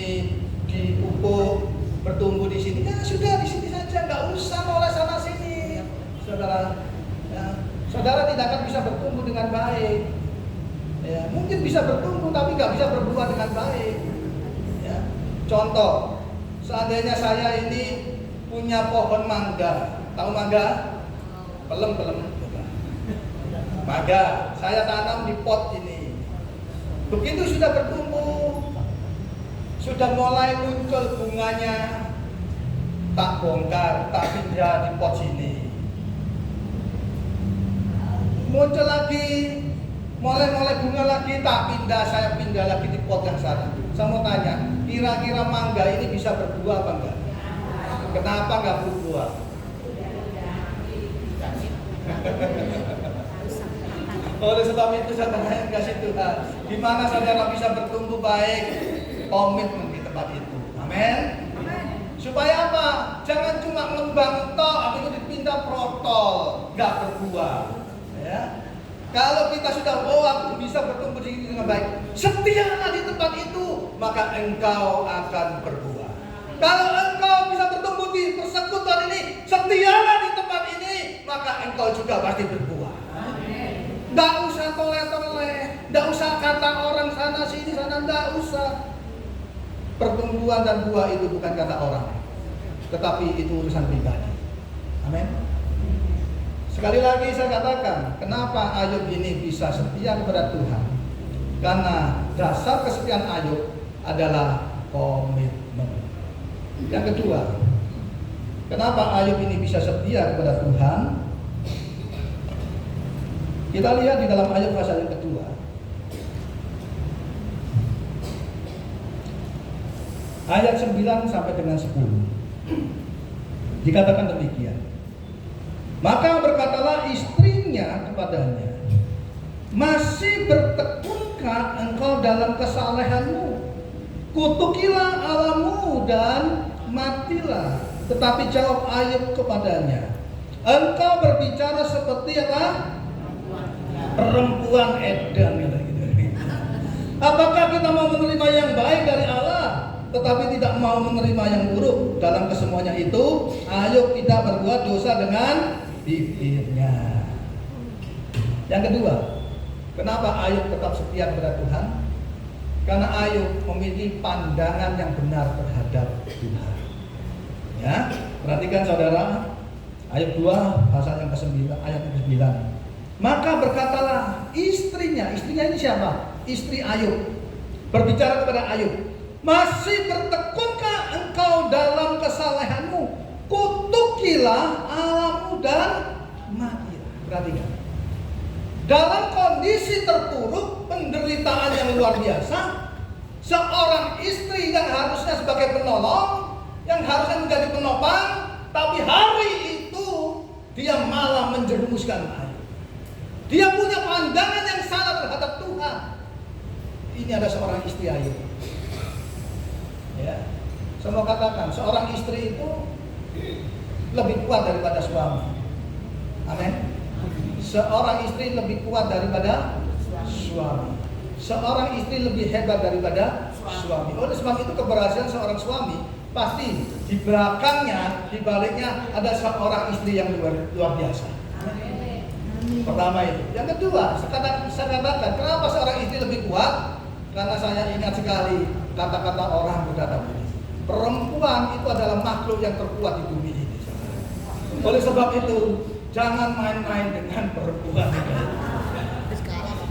Speaker 3: di Pupuk bertumbuh di sini, ya sudah di sini saja, nggak usah oleh sana sini, saudara. Ya, saudara tidak akan bisa bertumbuh dengan baik. Ya, mungkin bisa bertumbuh tapi nggak bisa berbuah dengan baik. Ya, contoh, seandainya saya ini punya pohon mangga, tahu mangga? Pelem. Mangga, saya tanam di pot ini. Begitu sudah bertumbuh, sudah mulai muncul bunganya, tak bongkar, tak pindah di pot sini. Muncul lagi, mulai bunga lagi, tak pindah, saya pindah lagi di pot yang sana. Saya mau tanya, kira-kira mangga ini bisa berbuah apa enggak? Kenapa enggak berbuah? Oleh sebab itu saudara yang kasih Tuhan, di mana saudara bisa bertumbuh baik, komitmen di tempat itu. Amin. Supaya apa? Jangan cuma ngembang toh, habis itu dipindah protol, nggak berbuah. Ya. Kalau kita sudah aku bisa bertumbuh di sini dengan baik, setialah di tempat itu, maka engkau akan berbuah. Kalau engkau bisa bertumbuh di persekutuan ini, setialah di tempat ini, maka engkau juga pasti berbuah. Nggak usah toleh-toleh, nggak usah kata orang sana sini sana, nggak usah. Pertumbuhan dan buah itu bukan kata orang, tetapi itu urusan pribadi. Amin. Sekali lagi saya katakan, kenapa Ayub ini bisa setia kepada Tuhan? Karena dasar kesetiaan Ayub adalah komitmen. Yang kedua, kenapa Ayub ini bisa setia kepada Tuhan? Kita lihat di dalam Ayub pasal yang kedua. Ayat 9 sampai dengan 10. Dikatakan demikian. Maka berkatalah istrinya kepadanya, masih bertekunkah engkau dalam kesalehanmu? Kutukilah Allahmu dan matilah. Tetapi jawab Ayub kepadanya, engkau berbicara seperti apa? Perempuan edan. Apakah kita mau menerima yang baik dari Allah, tetapi tidak mau menerima yang buruk? Dalam kesemuanya itu, Ayub tidak berbuat dosa dengan bibirnya. Yang kedua, kenapa Ayub tetap setia kepada Tuhan? Karena Ayub memiliki pandangan yang benar terhadap Tuhan. Ya, perhatikan saudara, Ayub 2 pasal yang ke-9 ayat yang ke-9. Maka berkatalah istrinya ini siapa? Istri Ayub berbicara kepada Ayub, masih bertekunkah engkau dalam kesalehanmu? Kutukilah Allahmu dan matilah. Perhatikan, dalam kondisi terpuruk, penderitaan yang luar biasa, seorang istri yang harusnya sebagai penolong, yang harusnya menjadi penopang, tapi hari itu dia malah menjerumuskan Ayub. Dia punya pandangan yang salah terhadap Tuhan. Ini ada seorang istri Ayub. Ya, saya mau katakan, seorang istri itu lebih kuat daripada suami. Amin. Seorang istri lebih kuat daripada suami. Seorang istri lebih hebat daripada suami. Oleh sebab itu keberhasilan seorang suami pasti di belakangnya, di baliknya ada seorang istri yang luar biasa. Pertama itu. Yang kedua, saya katakan, kenapa seorang istri lebih kuat? Karena saya ingat sekali kata-kata orang berkata begini, perempuan itu adalah makhluk yang terkuat di bumi ini. Oleh sebab itu, jangan main-main dengan perempuan.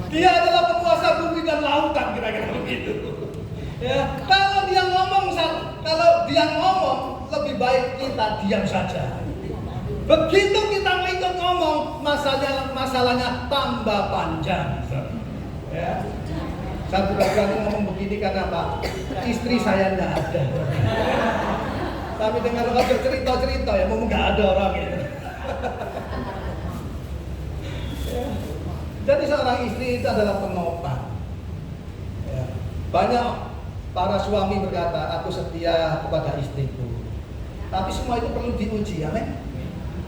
Speaker 3: Dia adalah penguasa bumi dan lautan, kira-kira begitu. Ya, kalau dia ngomong, lebih baik kita diam saja. Begitu kita ikut ngomong, masalahnya tambah panjang. Ya. Saya berani ngomong begini karena apa? Istri saya tidak ada. Tapi dengan orang cerita-cerita ya, mau nggak ada orang ya. Jadi seorang istri itu adalah penopang. Ya. Banyak para suami berkata, aku setia kepada istriku. Tapi semua itu perlu diuji, amin.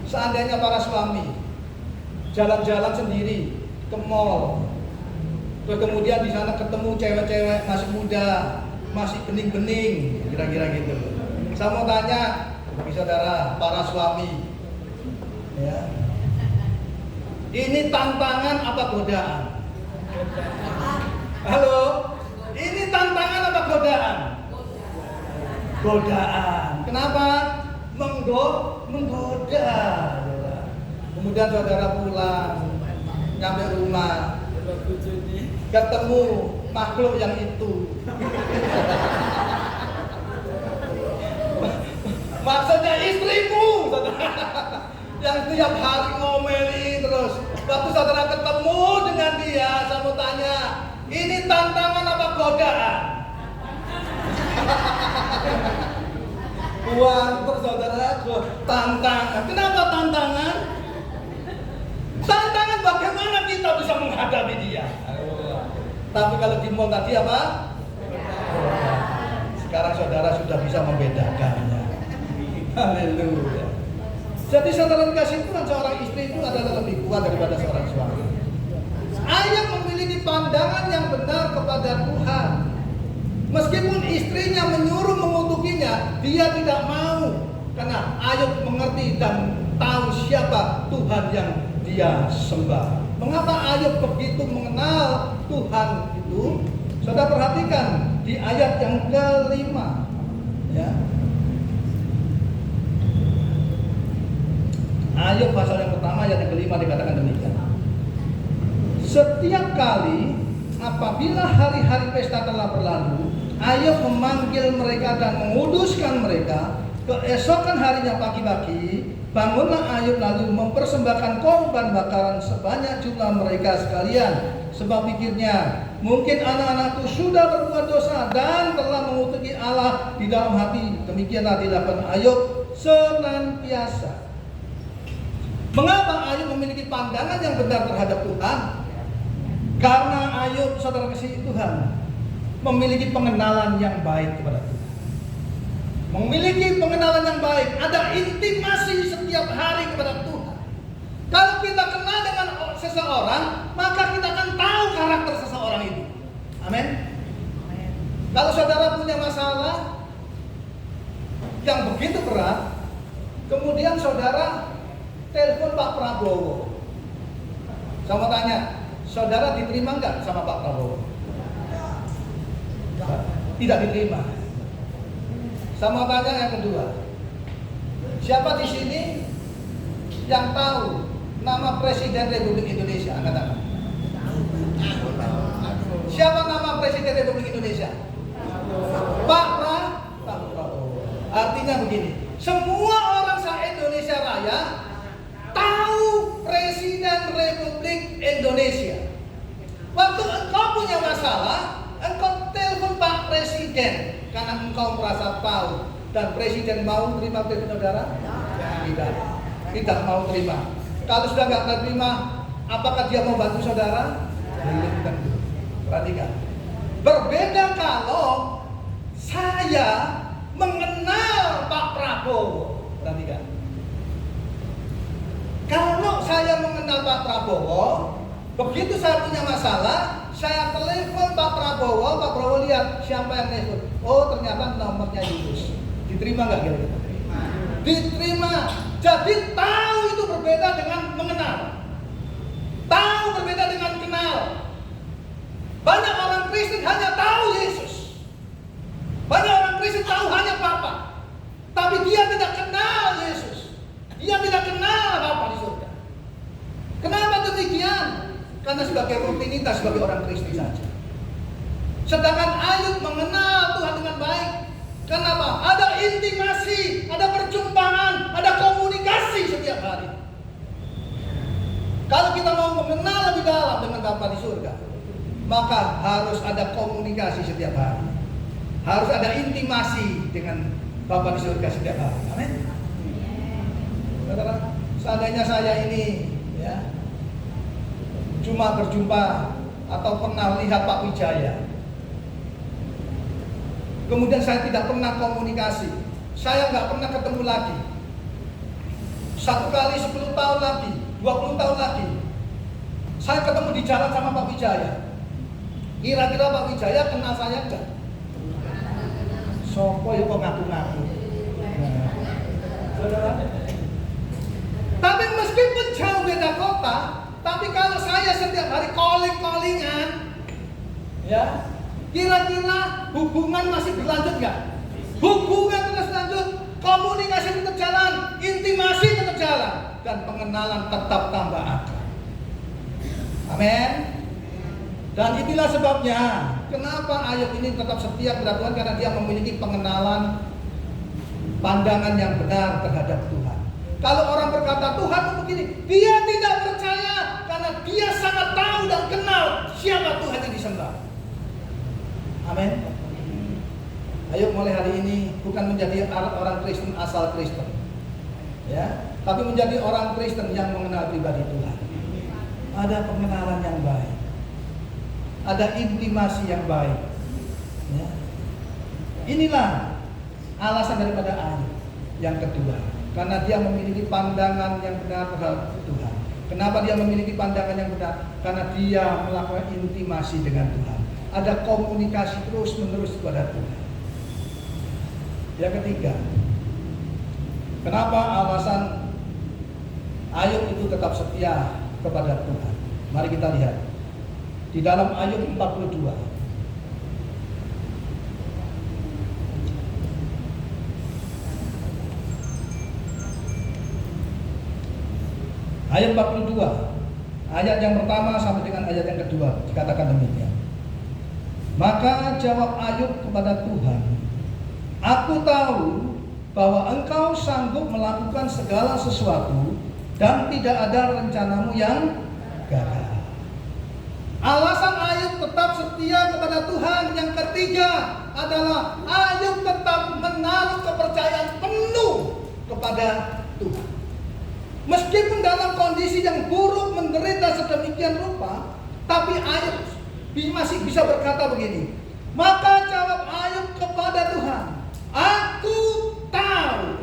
Speaker 3: Seandainya para suami jalan-jalan sendiri ke mall, terus kemudian di sana ketemu cewek-cewek masih muda, masih bening-bening, kira-kira gitu. Saya mau tanya, bagi saudara, para suami, ya, ini tantangan apa godaan? Halo, ini tantangan apa godaan? Godaan. Kenapa? Menggoda. Kemudian saudara pulang, nyampe rumah, ketemu makhluk yang itu. Maksudnya istrimu, saudara, yang tiap hari ngomeli terus. Waktu saudara ketemu dengan dia, saya mau tanya, ini tantangan apa godaan? Terus saudara, tantangan. Kenapa tantangan? Tantangan bagaimana kita bisa menghadapi dia. Tapi kalau di mall tadi apa? Sekarang saudara sudah bisa membedakannya. Haleluya. Jadi saudara kasih Tuhan, seorang istri itu adalah lebih kuat daripada seorang suami. Ayub memiliki pandangan yang benar kepada Tuhan. Meskipun istrinya menyuruh mengutukinya, dia tidak mau. Karena Ayub mengerti dan tahu siapa Tuhan yang dia sembah. Mengapa Ayub begitu mengenal Tuhan itu? Saudara perhatikan di ayat yang kelima, ya. Ayub pasal yang pertama ayat yang kelima dikatakan demikian. Setiap kali apabila hari-hari pesta telah berlalu, Ayub memanggil mereka dan menguduskan mereka. Keesokan harinya pagi-pagi, bangunlah Ayub lalu mempersembahkan korban bakaran sebanyak jumlah mereka sekalian. Sebab pikirnya, mungkin anak-anakku sudah berbuat dosa dan telah mengutuki Allah di dalam hati. Demikianlah dilakukan Ayub senantiasa. Mengapa Ayub memiliki pandangan yang benar terhadap Tuhan? Karena Ayub, saudara kasih Tuhan, memiliki pengenalan yang baik kepada Tuhan. Memiliki pengenalan yang baik, ada intimasi setiap hari kepada Tuhan. Kalau kita kenal dengan seseorang, maka kita akan tahu karakter seseorang itu. Amin. Kalau saudara punya masalah yang begitu berat, kemudian saudara telepon Pak Prabowo, sama tanya, saudara diterima nggak sama Pak Prabowo? Tidak diterima. Sama tanya yang kedua, siapa di sini yang tahu nama Presiden Republik Indonesia? Angkat tangan. Siapa nama Presiden Republik Indonesia? Pak Prabowo. Artinya begini, semua orang se-Indonesia Raya tahu Presiden Republik Indonesia. Waktu engkau punya masalah, engkau telepon Pak Presiden karena engkau merasa tahu. Dan Presiden mau terima telepon saudara? Tidak mau terima. Kalau sudah nggak terima, apakah dia mau bantu saudara? Belum tentu. Perhatikan. Berbeda kalau saya mengenal Pak Prabowo. Perhatikan. Kalau saya mengenal Pak Prabowo, begitu saya punya masalah, saya telepon Pak Prabowo lihat siapa yang telepon. Oh, ternyata nomornya Yunus. Diterima nggak kira-kira? Diterima. Jadi tahu itu berbeda dengan mengenal. Tahu berbeda dengan kenal. Banyak orang Kristen hanya tahu Yesus. Banyak orang Kristen tahu hanya Bapa. Tapi dia tidak kenal Yesus. Dia tidak kenal Bapa di surga. Kenapa demikian? Karena sebagai rutinitas sebagai orang Kristen saja. Sedangkan Ayub mengenal Tuhan dengan baik. Kenapa? Ada intimasi, ada perjumpaan, ada komunikasi setiap hari. Kalau kita mau mengenal lebih dalam dengan Bapa di surga, maka harus ada komunikasi setiap hari. Harus ada intimasi dengan Bapa di surga setiap hari. Amin. Saudara, seandainya saya ini cuma berjumpa atau pernah lihat Pak Wijaya, kemudian saya tidak pernah komunikasi, saya nggak pernah ketemu lagi, 1 kali 10 tahun lagi, 20 tahun lagi, saya ketemu di jalan sama Pak Wijaya. Kira-kira Pak Wijaya kenal saya enggak? Sopo ya kok ngaku-ngaku. Saudara, tapi meskipun jauh beda kota, tapi kalau saya setiap hari calling-callingan, kira-kira hubungan masih berlanjut nggak? Hubungan terus lanjut, komunikasi tetap jalan, intimasi tetap jalan, dan pengenalan tetap tambah akrab. Amin. Dan inilah sebabnya kenapa Ayub ini tetap setia kepada Tuhan, karena dia memiliki pengenalan, pandangan yang benar terhadap Tuhan. Kalau orang berkata Tuhan begini, dia tidak percaya karena dia sangat tahu dan kenal siapa Tuhan yang disembah. Amin. Ayo mulai hari ini bukan menjadi orang Kristen asal Kristen, tapi menjadi orang Kristen yang mengenal pribadi Tuhan. Ada pengenalan yang baik, ada intimasi yang baik. Inilah alasan daripada Ayub. yang kedua, karena dia memiliki pandangan yang benar terhadap Tuhan. Kenapa dia memiliki pandangan yang benar? Karena dia melakukan intimasi dengan Tuhan. Ada komunikasi terus menerus kepada Tuhan. Yang ketiga, kenapa alasan Ayub itu tetap setia kepada Tuhan? Mari kita lihat di dalam Ayub 42. Ayat 42, ayat yang pertama sampai dengan ayat yang kedua dikatakan demikian. Maka jawab Ayub kepada Tuhan, aku tahu bahwa engkau sanggup melakukan segala sesuatu dan tidak ada rencanamu yang gagal. Alasan Ayub tetap setia kepada Tuhan yang ketiga adalah Ayub tetap menaruh kepercayaan penuh kepada Tuhan. Meskipun dalam kondisi yang buruk, menderita sedemikian rupa, tapi Ayub masih bisa berkata begini. Maka jawab Ayub kepada Tuhan, aku tahu,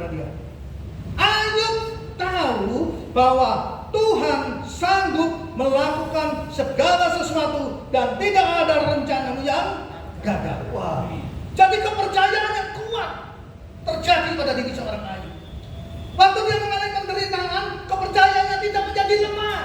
Speaker 3: Ayub tahu bahwa Tuhan sanggup melakukan segala sesuatu dan tidak ada rencana yang gagal. Wah. Jadi kepercayaan yang kuat terjadi pada diri seorang Ayub. Waktu dia mengalami penderitaan, kepercayaannya tidak menjadi lemah,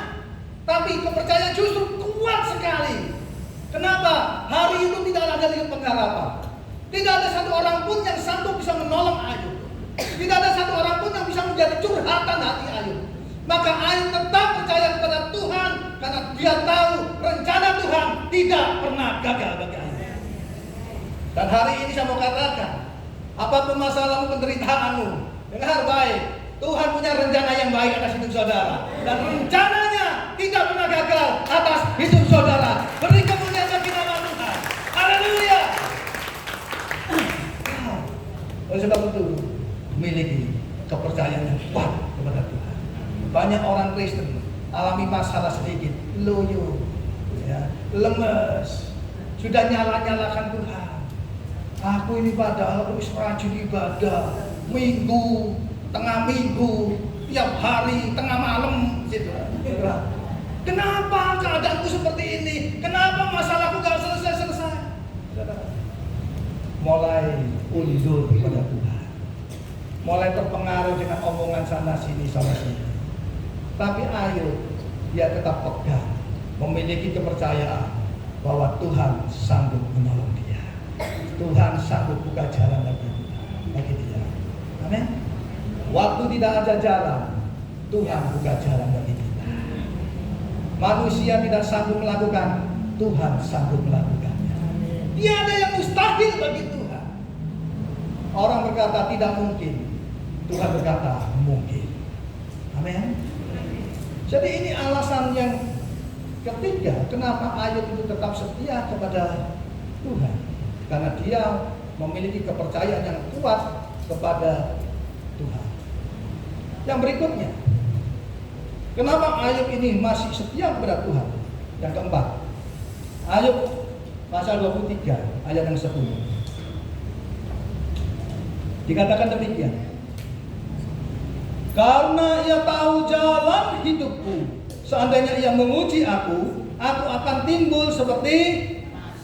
Speaker 3: tapi kepercayaan justru kuat sekali. Kenapa? Hari itu tidak ada lagi pengharapan. Tidak ada satu orang pun yang sanggup bisa menolong Ayub. Tidak ada satu orang pun yang bisa menjadi curhatan hati Ayub. Maka Ayub tetap percaya kepada Tuhan karena dia tahu rencana Tuhan tidak pernah gagal bagi Ayub. Dan hari ini saya mau katakan, apapun masalahmu, penderitaanmu, dengar baik, Tuhan punya rencana yang baik atas hidup saudara. Dan rencananya tidak pernah gagal atas hidup saudara. Beri kemuliaan bagi nama Tuhan. Haleluya. Oleh sebab itu, miliki kepercayaan yang kuat kepada Tuhan. Banyak orang Kristen alami masalah sedikit, loyo, ya, lemes, sudah nyala-nyalakan Tuhan. Aku ini padahal harus rajin ibadah, minggu, tengah minggu, tiap hari, tengah malam, gitu. Kenapa keadaanku seperti ini? Kenapa masalahku gak selesai-selesai? Mulai undur kepada Tuhan, mulai terpengaruh dengan omongan sana sini. Tapi Ayub, dia tetap pegang, memiliki kepercayaan bahwa Tuhan sanggup menolong dia. Tuhan sanggup buka jalan bagi dia. Amin. Waktu tidak ada jalan, Tuhan buka jalan bagi kita. Manusia tidak sanggup melakukan, Tuhan sanggup melakukannya. Tiada yang mustahil bagi Tuhan. Orang berkata tidak mungkin, Tuhan berkata mungkin. Amin. Jadi ini alasan yang ketiga, kenapa Ayub itu tetap setia kepada Tuhan. Karena dia memiliki kepercayaan yang kuat kepada Tuhan. Yang berikutnya, kenapa Ayub ini masih setia kepada Tuhan? Yang keempat, Ayub pasal 23 ayat yang 10. Dikatakan demikian. Karena ia tahu jalan hidupku, seandainya ia menguji aku akan timbul seperti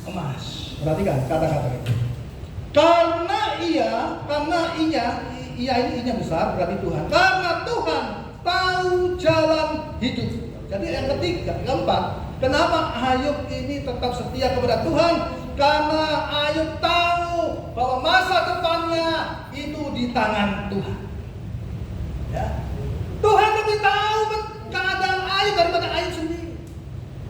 Speaker 3: emas. Perhatikan kata-kata itu. Karena ini besar, berarti Tuhan. Karena Tuhan tahu jalan hidup. Jadi yang ketiga, yang keempat, kenapa Ayub ini tetap setia kepada Tuhan? Karena Ayub tahu bahwa masa depannya itu di tangan Tuhan. Ya. Tuhan lebih tahu keadaan Ayub daripada Ayub sendiri.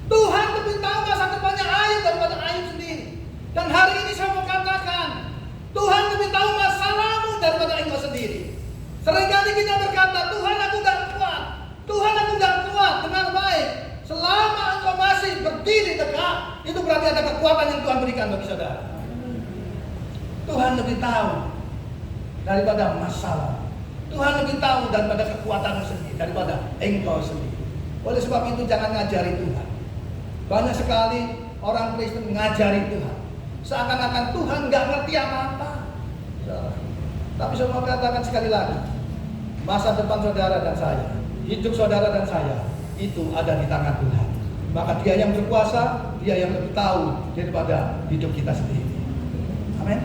Speaker 3: Tuhan lebih tahu masa depannya Ayub daripada Ayub sendiri. Dan hari ini saya mau katakan, Tuhan lebih tahu masalahmu daripada engkau sendiri. Seringkali kita berkata, Tuhan aku gak kuat, Tuhan aku gak kuat. Dengar baik, selama engkau masih berdiri tegak, itu berarti ada kekuatan yang Tuhan berikan bagi saudara. Tuhan lebih tahu daripada masalah. Tuhan lebih tahu daripada kekuatan sendiri, daripada engkau sendiri. Oleh sebab itu jangan ngajari Tuhan. Banyak sekali orang Kristen ngajari Tuhan, seakan-akan Tuhan gak ngerti apa-apa. Tapi saya mau katakan sekali lagi, masa depan saudara dan saya, hidup saudara dan saya, itu ada di tangan Tuhan. Maka Dia yang berkuasa, Dia yang lebih tahu daripada hidup kita sendiri. Amin.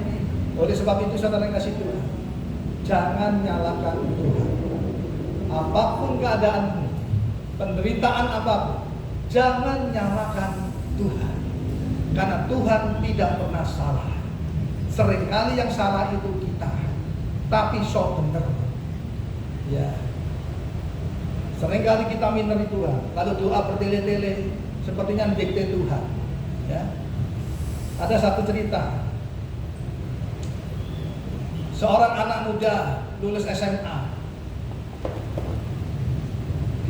Speaker 3: Oleh sebab itu saudara yang kasih Tuhan, jangan nyalakan Tuhan. Apapun keadaanmu, penderitaan apapun, jangan nyalakan Tuhan. Karena Tuhan tidak pernah salah. Seringkali yang salah itu kita, tapi so bener. Ya. Seringkali kita mineri Tuhan. Kalau doa bertele-tele, sepertinya dikte Tuhan. Ya. Ada satu cerita. Seorang anak muda lulus SMA.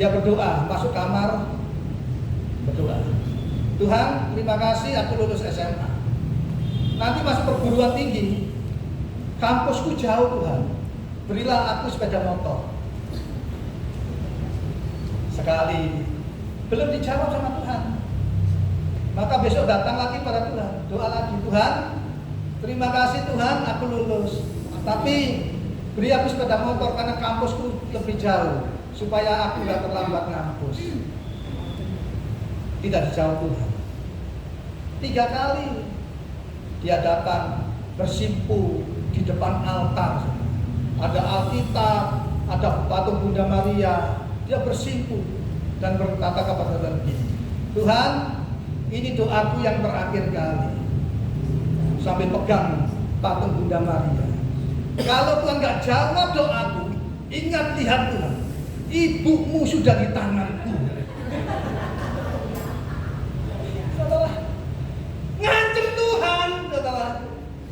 Speaker 3: Dia berdoa, masuk kamar, berdoa. Tuhan, terima kasih aku lulus SMA. Nanti masuk perguruan tinggi, kampusku jauh Tuhan. Berilah aku sepeda motor. Sekali, belum dijawab sama Tuhan. Maka besok datang lagi pada Tuhan, doa lagi, Tuhan, terima kasih Tuhan aku lulus. Tapi beri aku sepeda motor karena kampusku lebih jauh, supaya aku gak terlambat ngampus. Tidak dijawab Tuhan. 3 kali dia datang bersimpu di depan altar. Ada Alkitab, ada patung Bunda Maria. Dia bersimpu dan berkata kepada Tuhan begini, Tuhan, ini doaku yang terakhir kali. Sambil pegang patung Bunda Maria. Kalau Tuhan gak jawab doaku, ingat, lihat Tuhan, ibumu sudah di tanganku. Saudara, ngancem Tuhan, saudara.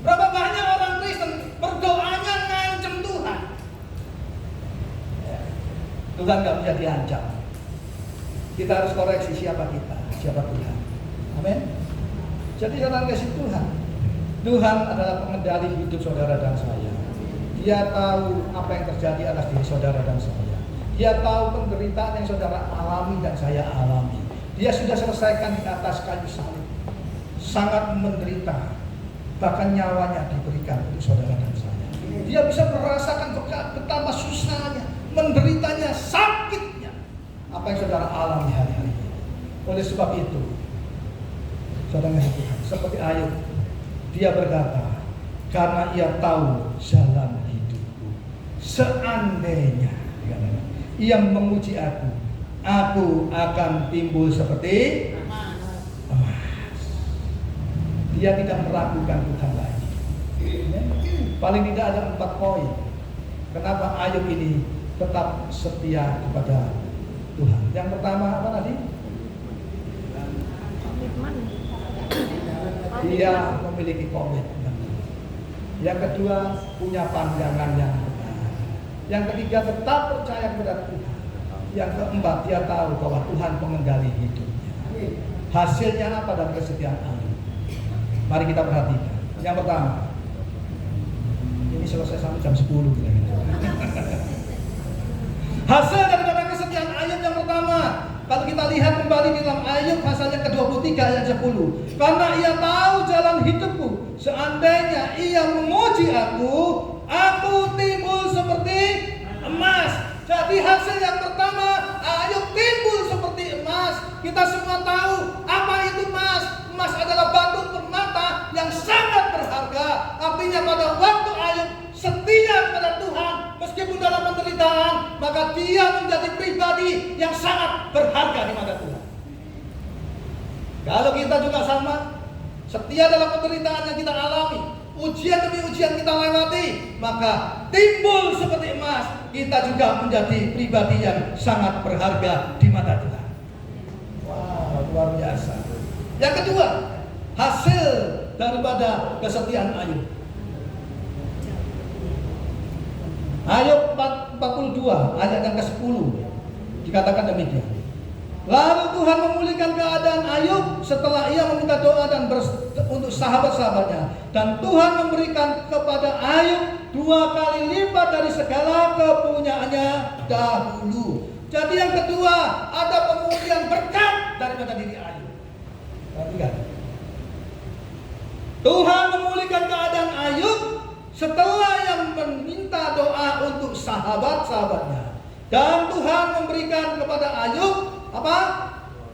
Speaker 3: Berapa banyak orang Kristen berdoanya ngancem Tuhan. Tuhan gak bisa diancam. Kita harus koreksi siapa kita, siapa Tuhan. Amin. Jadi saudara kasih Tuhan. Tuhan adalah pengendali hidup saudara dan saya. Dia tahu apa yang terjadi atas diri saudara dan saya. Dia tahu penderitaan yang saudara alami dan saya alami. Dia sudah selesaikan di atas kayu salib. Sangat menderita. Bahkan nyawanya diberikan untuk saudara dan saya. Dia bisa merasakan betapa susahnya, menderitanya, sakitnya apa yang saudara alami hari-hari ini. Oleh sebab itu, saudara Tuhan, seperti Ayub, dia berkata, karena ia tahu jalan hidupku, seandainya ia menguji aku akan timbul seperti emas. Dia tidak meragukan Tuhan lagi. Paling tidak ada 4 poin. Kenapa Ayub ini tetap setia kepada Tuhan? Yang pertama apa tadi? Dia memiliki komitmen. Yang kedua, punya pandangan yang benar. Yang ketiga, tetap percaya kepada Tuhan. Yang keempat, dia tahu bahwa Tuhan pengendali hidupnya. Hasilnya apa dari kesetiaan Ayub? Mari kita perhatikan. Yang pertama, ini selesai sampai jam 10 kira-kira. Hasil daripada kesetiaan Ayub yang pertama, kalau kita lihat kembali di dalam Ayub pasal yang ke-23 ayat 10. Karena ia tahu jalan hidupku, seandainya ia memuji aku timbul seperti emas. Jadi hasil yang pertama, Ayub timbul seperti emas. Kita semua tahu apa itu emas. Emas adalah batu permata yang sangat berharga. Artinya pada waktu Ayub setia kepada Tuhan, meskipun dalam penderitaan, maka dia menjadi pribadi yang sangat berharga di mata Tuhan. Kalau kita juga sama, setia dalam penderitaan yang kita alami, ujian demi ujian kita lewati, maka timbul seperti emas. Kita juga menjadi pribadi yang sangat berharga di mata Tuhan. Wow, luar biasa. Yang kedua, hasil daripada kesetiaan Ayub. Ayub 42 ayat yang ke-10 dikatakan demikian. Lalu Tuhan memulihkan keadaan Ayub setelah ia meminta doa dan untuk sahabat-sahabatnya. Dan Tuhan memberikan kepada Ayub 2 kali lipat dari segala kepunyaannya dahulu. Jadi yang kedua, ada pemulihan berkat daripada diri Ayub. Perhatikan. Tuhan memulihkan keadaan Ayub Setelah yang meminta doa untuk sahabat-sahabatnya, dan Tuhan memberikan kepada Ayub apa?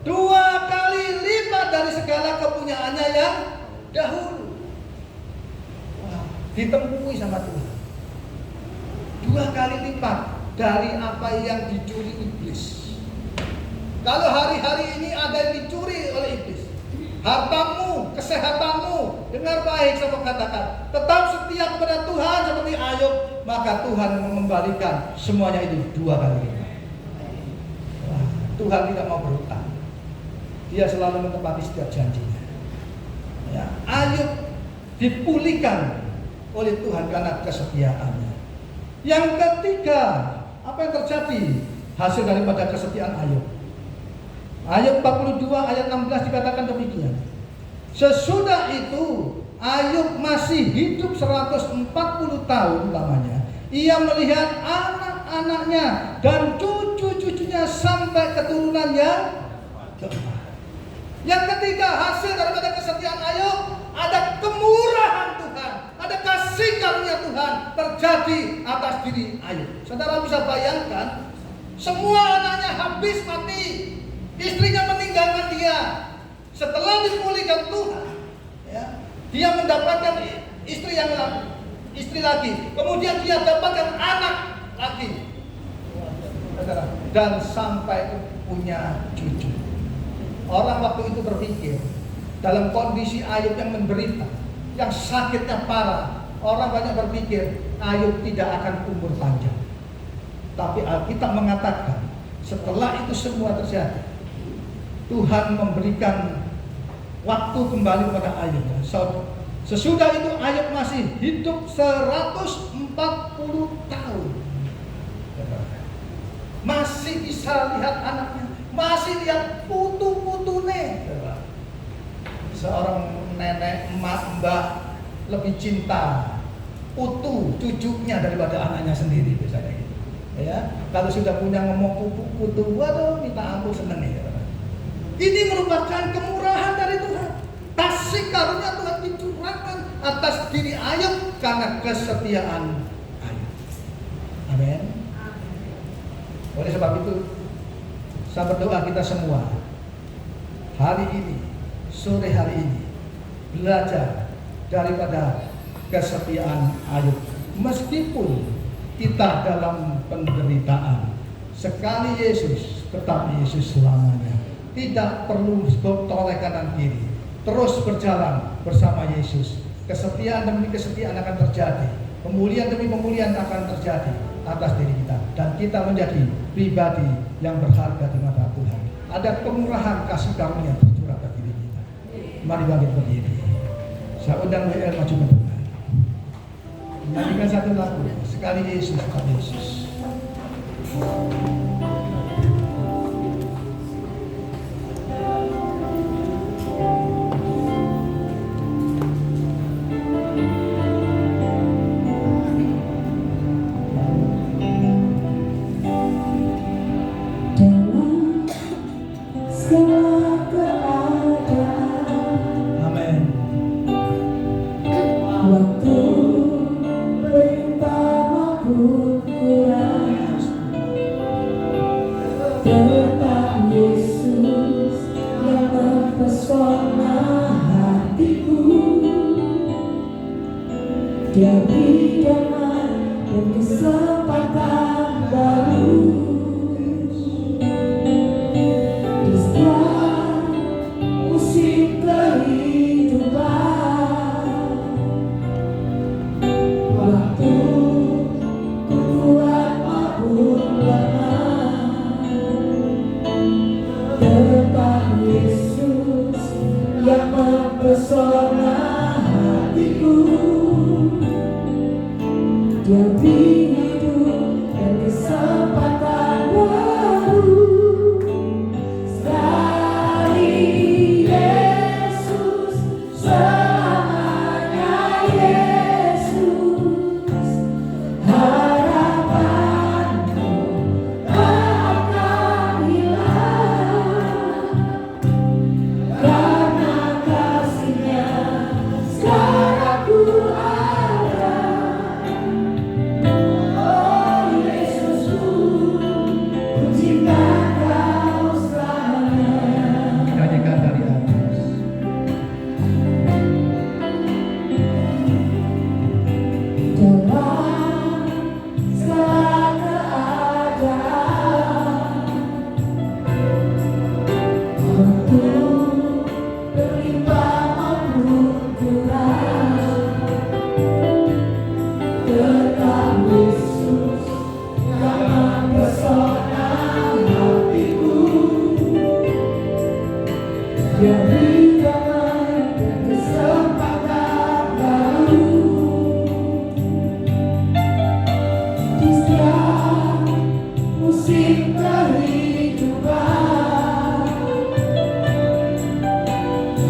Speaker 3: 2 kali lipat dari segala kepunyaannya yang dahulu. Wah, ditemui sama Tuhan. 2 kali lipat dari apa yang dicuri iblis. Kalau hari-hari ini ada yang dicuri oleh iblis, hartamu, kesehatanmu, dengar baik saya katakan, tetap setia kepada Tuhan seperti Ayub, maka Tuhan mengembalikan semuanya itu 2 kali lipat. Wah, Tuhan tidak mau berhutang. Dia selalu menepati setiap janjinya. Ya, Ayub dipulihkan oleh Tuhan karena kesetiaannya. Yang ketiga, apa yang terjadi hasil daripada kesetiaan Ayub? Ayat 42 ayat 16 dikatakan demikian. Sesudah itu Ayub masih hidup 140 tahun lamanya. Ia melihat anak-anaknya dan cucu-cucunya sampai keturunan yang keempat. Yang ketiga, hasil daripada kesetiaan Ayub, ada kemurahan Tuhan, ada kasih karunia Tuhan terjadi atas diri Ayub. Saudara bisa bayangkan, semua anaknya habis mati, istrinya meninggalkan dia. Setelah dipulihkan Tuhan, ya, dia mendapatkan istri lagi, kemudian dia dapatkan anak lagi, dan sampai punya cucu. Orang waktu itu berpikir, dalam kondisi Ayub yang menderita, yang sakitnya parah, orang banyak berpikir Ayub tidak akan umur panjang. Tapi Alkitab mengatakan, setelah itu semua terjadi, Tuhan memberikan waktu kembali kepada Ayub. Sesudah itu Ayub masih hidup 140 tahun. Masih bisa lihat anaknya, masih lihat putu-putune. Seorang nenek, emak, mbak lebih cinta putu cucunya daripada anaknya sendiri, biasanya gitu. Ya, kalau sudah punya ngomong putu, waduh minta ampun seneng ya. Ini merupakan kemurahan dari Tuhan. Kasih karunia Tuhan dicurahkan atas diri Ayub karena kesetiaan Ayub. Amin. Oleh sebab itu, saya berdoa kita semua hari ini, sore hari ini, belajar daripada kesetiaan Ayub. Meskipun kita dalam penderitaan, sekali Yesus, tetap Yesus selamanya. Tidak perlu bertolak kanan kiri, terus berjalan bersama Yesus. Kesetiaan demi kesetiaan akan terjadi, pemulihan demi pemulihan akan terjadi atas diri kita, dan kita menjadi pribadi yang berharga di mata Tuhan. Ada kemurahan kasih karunia tercurah bagi diri kita. Mari bangkit berdiri. Saya undang WL maju ke depan. Menyanyikan satu lagu, sekali Yesus, sekali Yesus.
Speaker 2: Dia beri damai dan kesempatan baru di setiap musim kehidupan. Waktu kuat maupun lemah, tetap Yesus yang mempesona hatiku. Dia beri hidup berlimpah maupun kurang, tetap Yesus yang mempesona hatiku. Dia beri damai dan kesempatan baru di setiap musim kehidupan.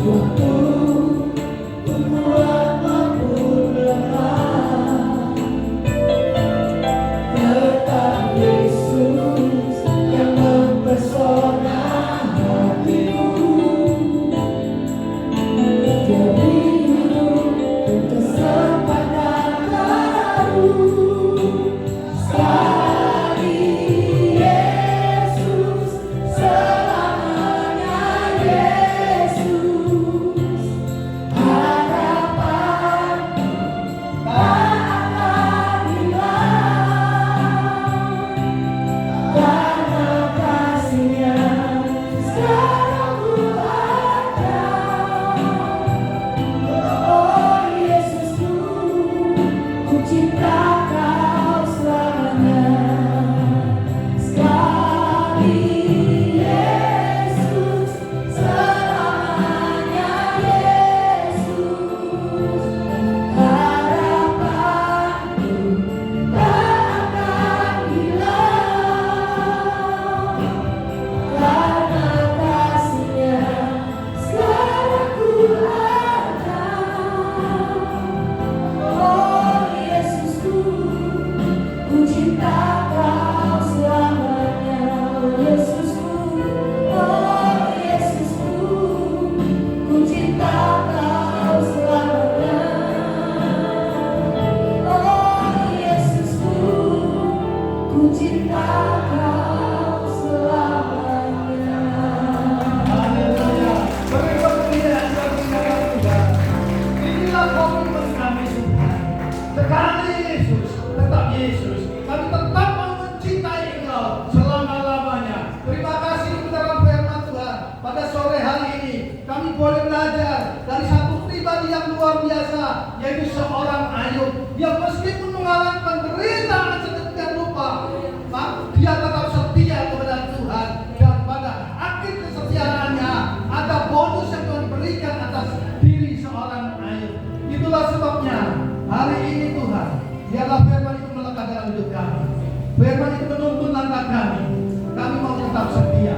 Speaker 2: Waktu kuat maupun lemah, tetap Yesus yang mempesona hatiku. Dia beri hidup dan kesempatan baru sekali. Yesus selamanya, Yesus harapan tak akan hilang, karena kasih-Nya sekarang ku ada. Oh Yesusku, ku cinta Kau selamanya. Sekali Yesus selamanya, Yesus harapanku tak akan hilang, karena kasih-Nya sekarang ku ada. Oh Yesusku, ku cinta Kau selamanya. Oh Yesusku, oh Yesusku, ku cinta Kau selamanya. Oh Yesusku, ku cinta Kau selamanya.
Speaker 3: Haleluya. Beri kemuliaan bagi nama Tuhan. Inilah komitmen kami Tuhan. Sekali Yesus, tetap Yesus. Kami tetap mau mencintai Engkau selama-lamanya. Terima kasih kepada firman Tuhan. Pada sore hari ini kami boleh belajar dari satu pribadi yang luar biasa, yaitu seorang Ayub yang meskipun mengalami penderitaan sedemikian rupa, dia tetap setia kepada Tuhan, dan pada akhir kesetiaannya ada bonus yang Tuhan berikan atas diri seorang Ayub. Itulah sebabnya hari ini Tuhan, biarlah firman itu melekat dalam hidup kami. Firman itu menuntun langkah kami. Kami mau tetap setia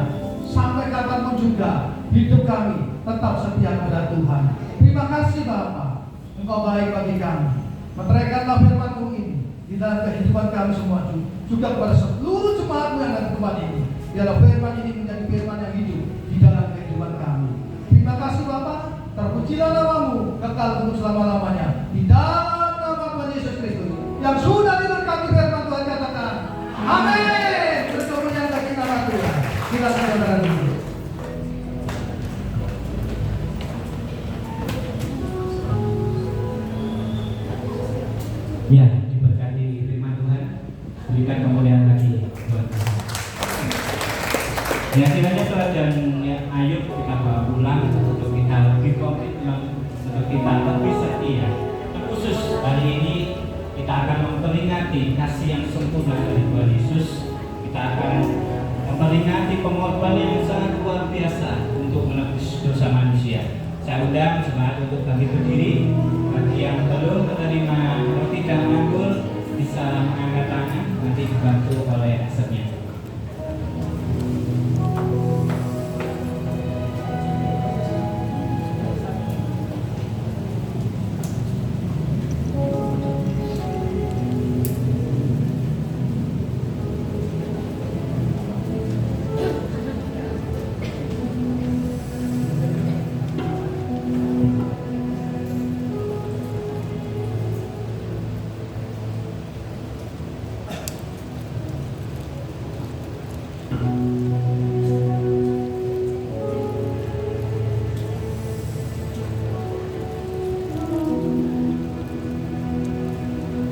Speaker 3: sampai kapanpun juga hidup kami tetap setia kepada Tuhan. Terima kasih Bapa, Engkau baik bagi kami. Meteraikanlah firman-Mu ini di dalam kehidupan kami semua, juga kepada seluruh jemaat-Mu yang ada di tempat ini. Biarlah firman ini menjadi firman yang hidup di dalam kehidupan kami. Terima kasih Bapa, terpujilah nama-Mu kekal untuk selama-lamanya. Di dalam nama Tuhan Yesus Kristus yang sudah diberkati firman Tuhan, katakan amin. Berkemuliaan bagi nama Tuhan. Silakan saudara dulu.
Speaker 4: Ya, diberkati firman Tuhan, berikan kemuliaan lagi buat Tuhan. Ya, kiranya teladan Ayub kita bawa pulang untuk kita lebih komitmen, untuk kita lebih setia. Khusus hari ini kita akan memperingati kasih yang sempurna dari Tuhan Yesus. Kita akan memperingati pengorbanan yang sangat luar biasa untuk menebus dosa manusia. Saya undang jemaat untuk bangkit berdiri. Bagi yang belum menerima roti dan anggur bisa mengangkat tangan, nanti dibantu oleh asetnya.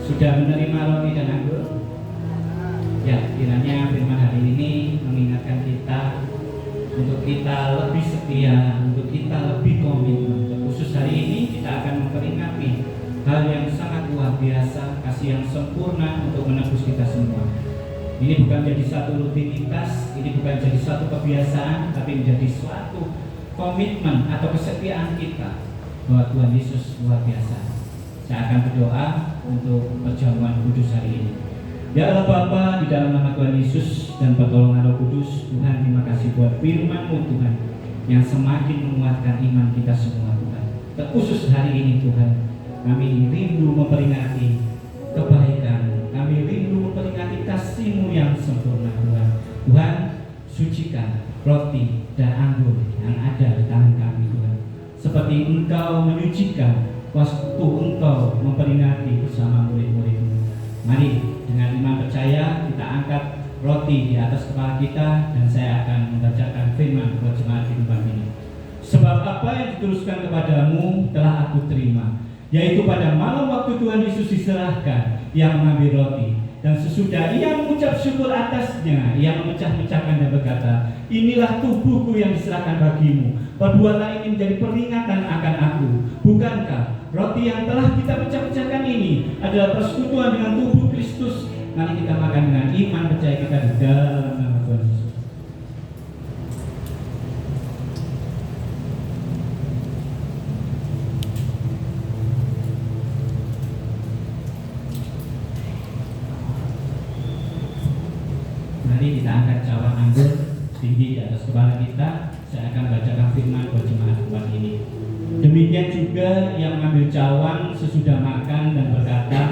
Speaker 4: Sudah menerima roti dan anggur? Ya, kiranya firman hari ini mengingatkan kita untuk kita lebih setia, untuk kita lebih komitmen. Khusus hari ini kita akan memperingati hal yang sangat luar biasa, kasih yang sempurna untuk menebus kita semua. Ini bukan jadi satu rutinitas, ini bukan jadi satu kebiasaan, tapi menjadi suatu komitmen atau kesetiaan kita bahwa Tuhan Yesus luar biasa. Saya akan berdoa untuk perjamuan kudus hari ini. Ya Allah Bapa, di dalam nama Tuhan Yesus dan pertolongan Roh Kudus, Tuhan terima kasih buat firman-Mu Tuhan yang semakin menguatkan iman kita semua Tuhan. Terkhusus hari ini Tuhan, kami rindu memperingati kebaikan, kami rindu memperingati kasih-Mu yang sempurna Tuhan. Tuhan, sucikan roti dan anggur yang ada di tangan kami Tuhan, seperti Engkau menyucikan waktu Engkau memperingati bersama murid-murid-Mu. Mari dengan iman percaya kita angkat roti di atas kepala kita, dan saya akan membacakan firman buat jemaat di tempat ini. Sebab apa yang diteruskan kepadamu telah aku terima, yaitu pada malam waktu Tuhan Yesus diserahkan, ia mengambil roti, dan sesudah ia mengucap syukur atasnya, ia memecah-mecahkan dan berkata, inilah tubuhku yang diserahkan bagimu, perbuatlah ini menjadi peringatan akan aku. Bukankah roti yang telah kita pecah-pecahkan ini adalah persekutuan dengan tubuh Kristus? Mari kita makan dengan iman percaya kita di dalam nama Tuhan Yesus. Mari kita angkat cawan anggur tinggi di atas kepala kita. Saya akan bacakan firman buat jemaat tempat ini. Demikian juga yang mengambil cawan sesudah makan dan berkata,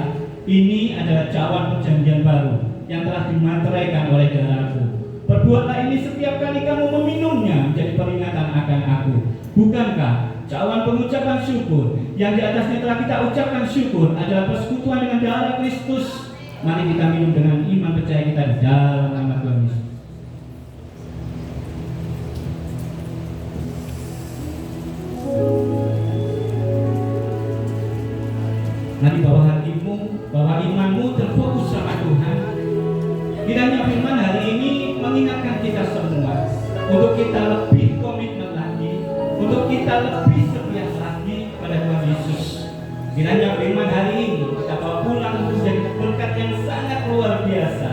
Speaker 4: ini adalah cawan perjanjian baru yang telah dimateraikan oleh darahku. Perbuatlah ini setiap kali kamu meminumnya menjadi peringatan akan aku. Bukankah cawan pengucapan syukur yang di atasnya telah kita ucapkan syukur adalah persekutuan dengan darah Kristus? Mari kita minum dengan iman percaya kita di dalam nama Tuhan Yesus. Mari bawa hatimu, bawa imanmu terfokus sama Tuhan. Kiranya firman hari ini mengingatkan kita semua untuk kita lebih komitmen lagi, untuk kita lebih setia lagi pada Tuhan Yesus. Kiranya firman hari ini kita bawa pulang untuk menjadi berkat yang sangat luar biasa,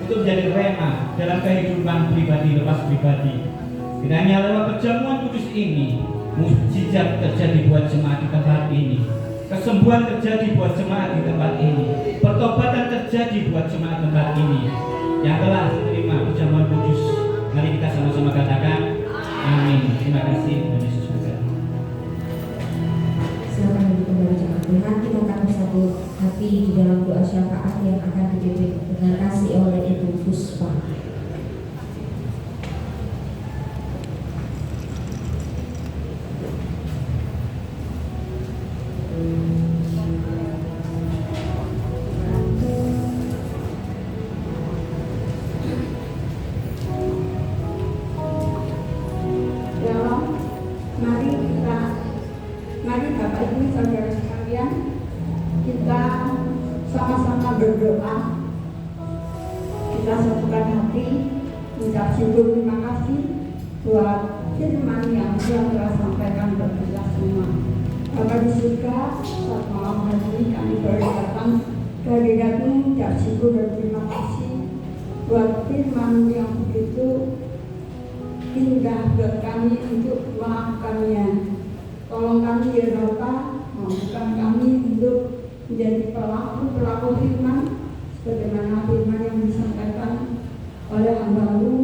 Speaker 4: untuk menjadi rema dalam kehidupan pribadi lepas pribadi. Kiranya lewat perjamuan kudus ini, mukjizat terjadi buat jemaat di tempat ini. Kesembuhan terjadi buat jemaat di tempat ini. Pertobatan terjadi buat jemaat tempat ini yang telah menerima perjamuan kudus. Mari kita sama-sama katakan amin. Terima kasih Tuhan Yesus berkati.
Speaker 1: Silakan duduk kembali jemaat Tuhan. Kita akan bersatu hati di dalam doa syafaat yang akan dipimpin dengan kasih oleh Ibu Puspa.
Speaker 2: Mari Bapak Ibu Saudara sekalian, kita sama-sama berdoa. Kita satukan hati, mengucap syukur terima kasih buat firman yang Tuhan telah sampaikan kepada kita semua. Bapak di surga, saat malam hari ini kami boleh datang ke hadirat-Mu, mengucap syukur dan terima kasih buat firman yang begitu indah buat kami untuk melakukannya. Tolong kami ya Bapa, mampukan kami untuk menjadi pelaku firman sebagaimana firman yang disampaikan oleh hamba-Mu.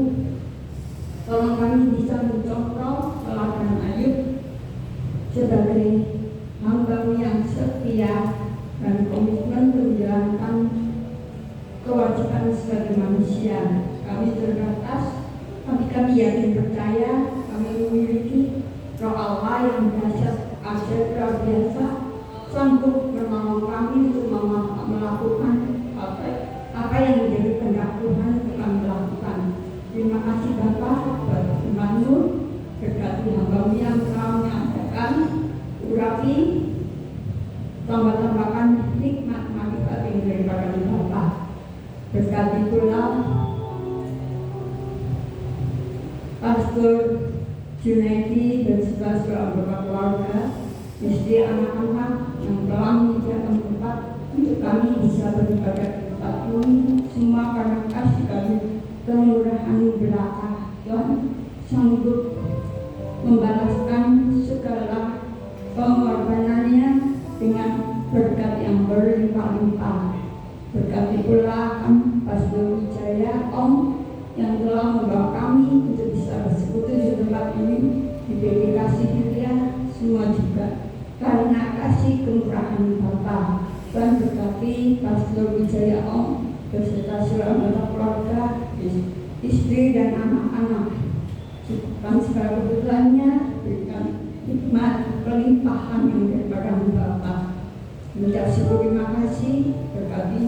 Speaker 2: Tolong kami bisa mencontoh teladan Ayub sebagai hamba-Mu yang setia dan komitmen menjalankan kewajiban sebagai manusia. Kami terbatas, tapi kami yakin percaya kami memiliki Roh Allah yang dahsyat, ajaib, luar biasa, sanggup menolong kami untuk melakukan apa yang menjadi kehendak Tuhan untuk kami lakukan. Terima kasih Bapa buat firman-Mu, berkati hamba-Mu yang telah menyampaikan, urapi, tambah-tambahkan nikmat manfaat yang daripada Bapa. Berkati pula Pastor Pastor Junaidi dan seluruh anggota keluarga, istri, anak-anak yang telah menyediakan tempat untuk kami bisa beribadah di tempat ini, semua karena kasih kami kemurahan belaka. Tuhan sanggup membalaskan segala pengorbanannya dengan berkat yang berlimpah-limpah. Berkati pula Pastor Wijaya Om yang telah membawa kami untuk bisa bersekutu di tempat ini, diberi kasih dia semua juga karena kasih kemurahan Bapa. Dan berkati Pastor Wijaya Om beserta seluruh anggota keluarga, istri dan anak-anak, cukupkan segala kebutuhannya, berikan hikmat kelimpahan yang daripada Bapa. Mengucap syukur terima kasih, berkati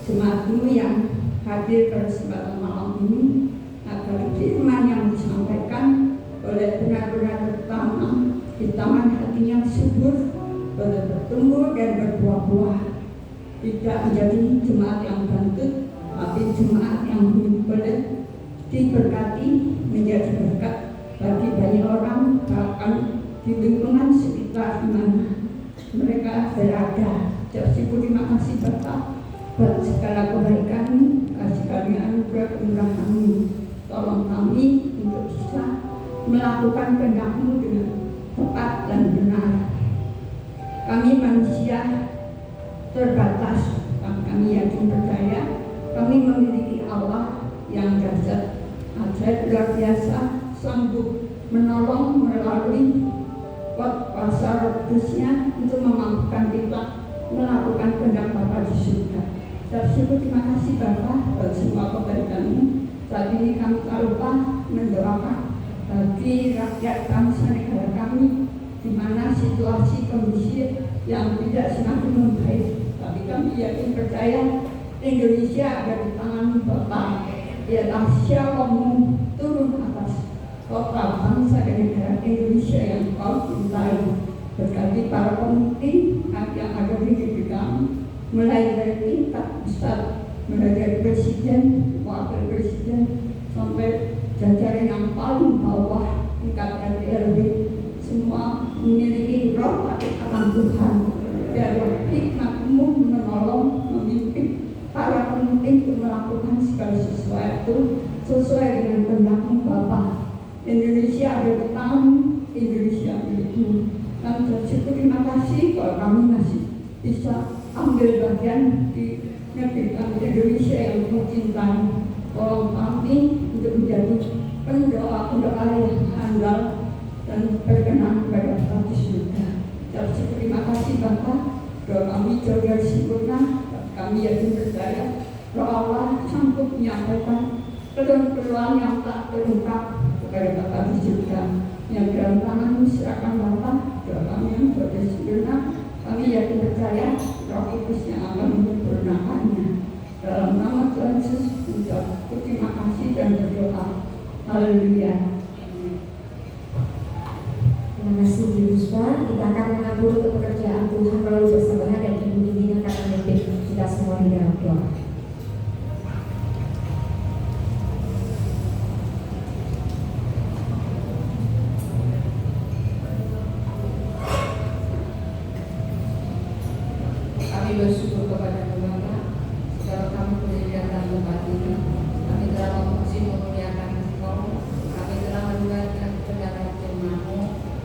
Speaker 2: jemaatmu yang hadir pada kesempatan malam ini, agar firman yang disampaikan oleh benar-benar tertanam di taman hati yang subur, boleh bertumbuh dan berbuah-buah, tidak menjadi jemaat yang bantut, tapi jemaat yang boleh diberkati menjadi berkat bagi banyak orang, bahkan di lingkungan sekitar di mana mereka berada. Syukur terima kasih Bapak buat segala kebaikan, kasih kami anugerah kemurahan-Mu. Tolong kami untuk bisa melakukan kehendak-Mu dengan tepat dan benar. Kami manusia terbatas, kami yakin percaya kami memiliki Allah yang dahsyat, ajaib, luar biasa, sanggup menolong melalui kuasa Roh Kudus-Nya untuk memampukan kita melakukan kehendak Bapa di surga. Syukur terima kasih Bapa buat semua kebaikan-Mu. Saat ini kami tak lupa mendoakan bagi rakyat bangsa negara kami, di mana situasi kondisi yang tidak semakin membaik. Tapi kami yakin percaya Indonesia ada di tangan Bapa. Ialah Shalom-Mu turun atas kota, bangsa dan negara Indonesia yang Kau cintai. Berkati para pemimpin yang ada di negeri kami, mulai dari tingkat pusat, mulai dari presiden, wakil presiden, sampai jajaran yang paling bawah tingkat RT/RW, semua memiliki roh takut akan Tuhan. Biarlah hikmat-Mu menolong memimpin para pemimpin untuk melakukan segala sesuatu sesuai dengan kehendak-Mu Bapa. Indonesia ada di tangan, Indonesia milik-Mu. Kami bersyukur terima kasih kalau kami masih bisa ambil bagian di negeri kami Indonesia yang Kau cintai. Tolong kami untuk menjadi pendoa-pendoa yang handal dan berkenan kepada Bapa di surga. Bersyukur terima kasih Bapa. Doa kami jauh dari sempurna. Kami yakin percaya Roh Allah sanggup menyampaikan keluhan yang tak terungkap kepada Bapa di surga. Yang dalam tangan-Mu serahkan Bapa. Doa kami yang jauh dari sempurna. Kami yakin percaya Roh Kudus yang akan menyempurnakannya. Dalam nama Tuhan Yesus, mengucap terima kasih dan berdoa. Haleluya.
Speaker 1: Terima kasih Ibu Puspa. Kita akan mengatur untuk pekerjaan Tuhan melalui persembahan dan Ibu Dini akan memimpin kita semua di dalam doa.
Speaker 5: Kami bersyukur kepada Tuhan, segala kami boleh datang tempat ini. Kami telah memuji memuliakan Engkau. Kami telah mendengarkan kebenaran firman-Mu.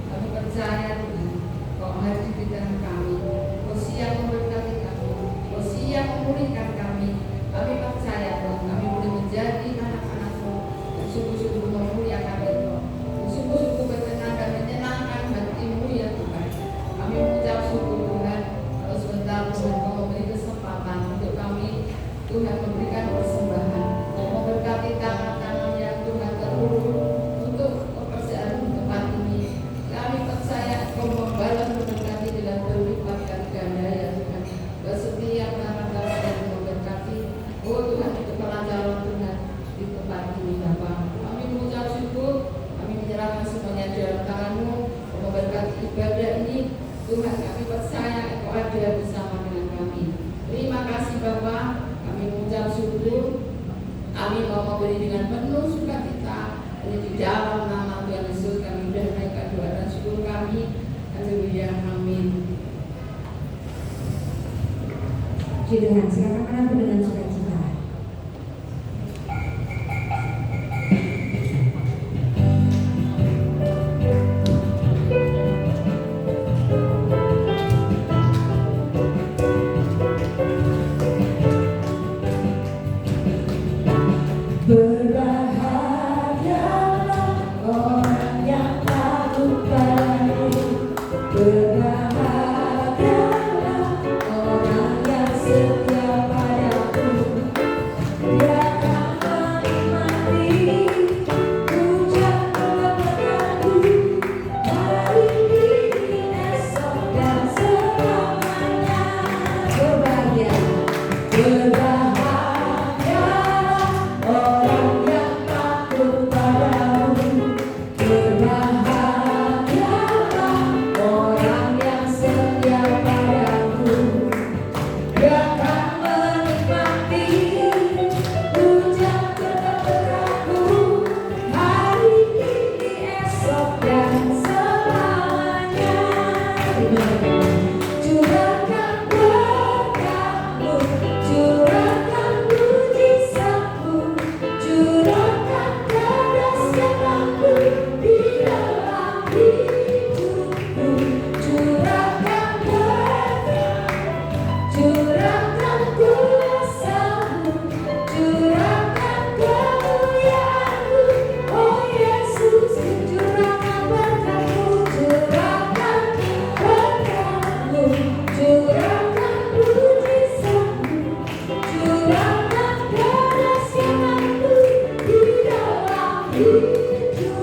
Speaker 5: Kami percaya Tuhan, Kau hadir di tengah kami. Amin.
Speaker 1: Puji Tuhan, silakan menabur dengan sukacita. Berbahagialah orang yang takut padamu. Berbahagialah orang yang setia padaku. Dia akan menikmati puncak kemenanganku. Hari ini, esok dan selamanya. Berbahagia, berbahagialah orang yang takut padamu. Berbahagialah orang yang setia padaku. Dia akan menikmati puncak kemenanganku. Hari ini, esok dan selamanya. Curahkan berkat-Mu, curahkan mujizat-Mu, curahkan kedahsyatan-Mu di dalam hidupku. Curahkan berkat, curahkan kuasa-Mu, curahkan kemuliaan-Mu. Oh Yesus, curahkan berkat-Mu, curahkan berkat-Mu, curahkan mujizat-Mu, curahkan kedahsyatan-Mu di dalam hidupku.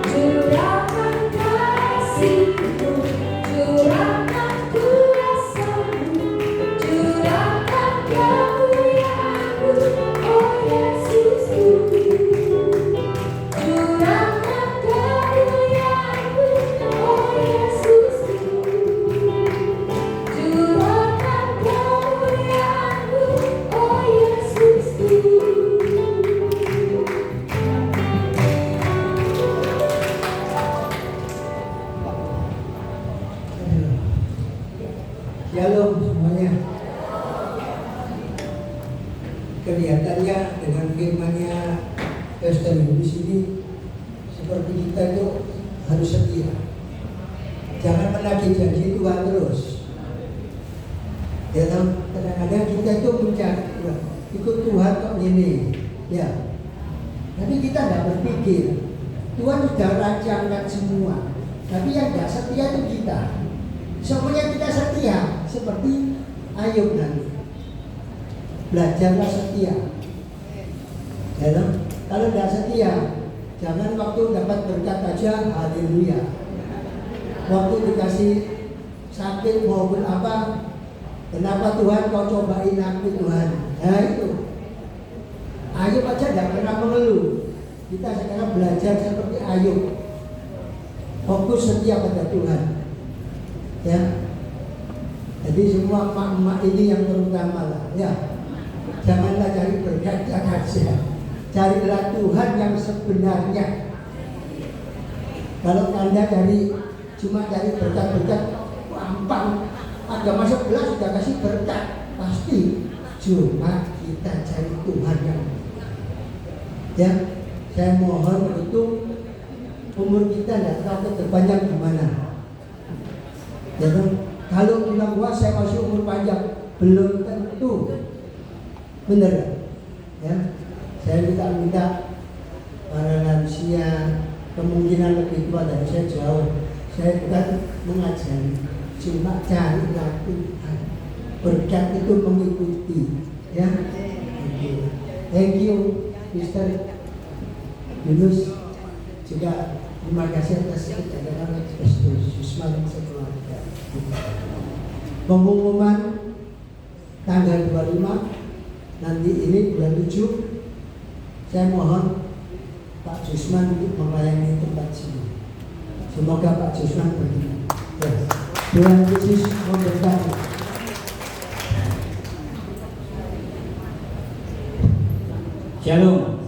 Speaker 1: Curahkan kasih-Mu, curahkan kuasa-Mu, curahkan kemuliaan-Mu. Oh Yesusku, curahkan kemuliaan-Mu. Oh Yesusku, curahkan kemuliaan-Mu. Oh Yesusku.
Speaker 6: Shalom semuanya. Kelihatannya dengan firman-Nya Pastor Yunus ini seperti kita itu harus setia. Jangan menagih janji Tuhan terus. Ya, kadang-kadang kita itu mencari Tuhan, ikut Tuhan kok ini, ya. Tapi kita tidak berpikir Tuhan sudah rancangkan semua. Tapi yang tidak setia itu kita. Semuanya kita setia seperti Ayub nanti. Belajarlah setia. Ya, kalau tidak setia, jangan waktu dapat berkat aja haleluya. Waktu dikasih sakit maupun apa, kenapa Tuhan kau cobain aku Tuhan? Nah itu. Ayub aja tidak pernah mengeluh. Kita sekarang belajar seperti Ayub. Fokus setia pada Tuhan. Ya, jadi semua emak-emak ini yang terutama lah, ya, janganlah cari berkat saja, carilah Tuhan yang sebenarnya. Kalau Anda cuma cari berkat-berkat gampang, agama sebelah sudah kasih berkat, pasti cuma kita cari Tuhan yang, ya, saya mohon itu umur kita tidak tahu ke depannya gimana. Ya, kalau bilang wah saya masih umur panjang, belum tentu, benar ya. Saya minta para lansia kemungkinan lebih tua dari saya jauh. Saya bukan mengajari, cuma carilah Tuhan. Berkat itu mengikuti, ya. Thank you, Mr. Yunus. Juga terima kasih atas kedatangan Pastor Yusman sekeluarga. Pengumuman tanggal 25 nanti ini bulan 7. Saya mohon Pak Jusman untuk melayani tempat sini. Semoga Pak Jusman berkenan. Ya. Tuhan Yesus memberkati.
Speaker 4: Shalom.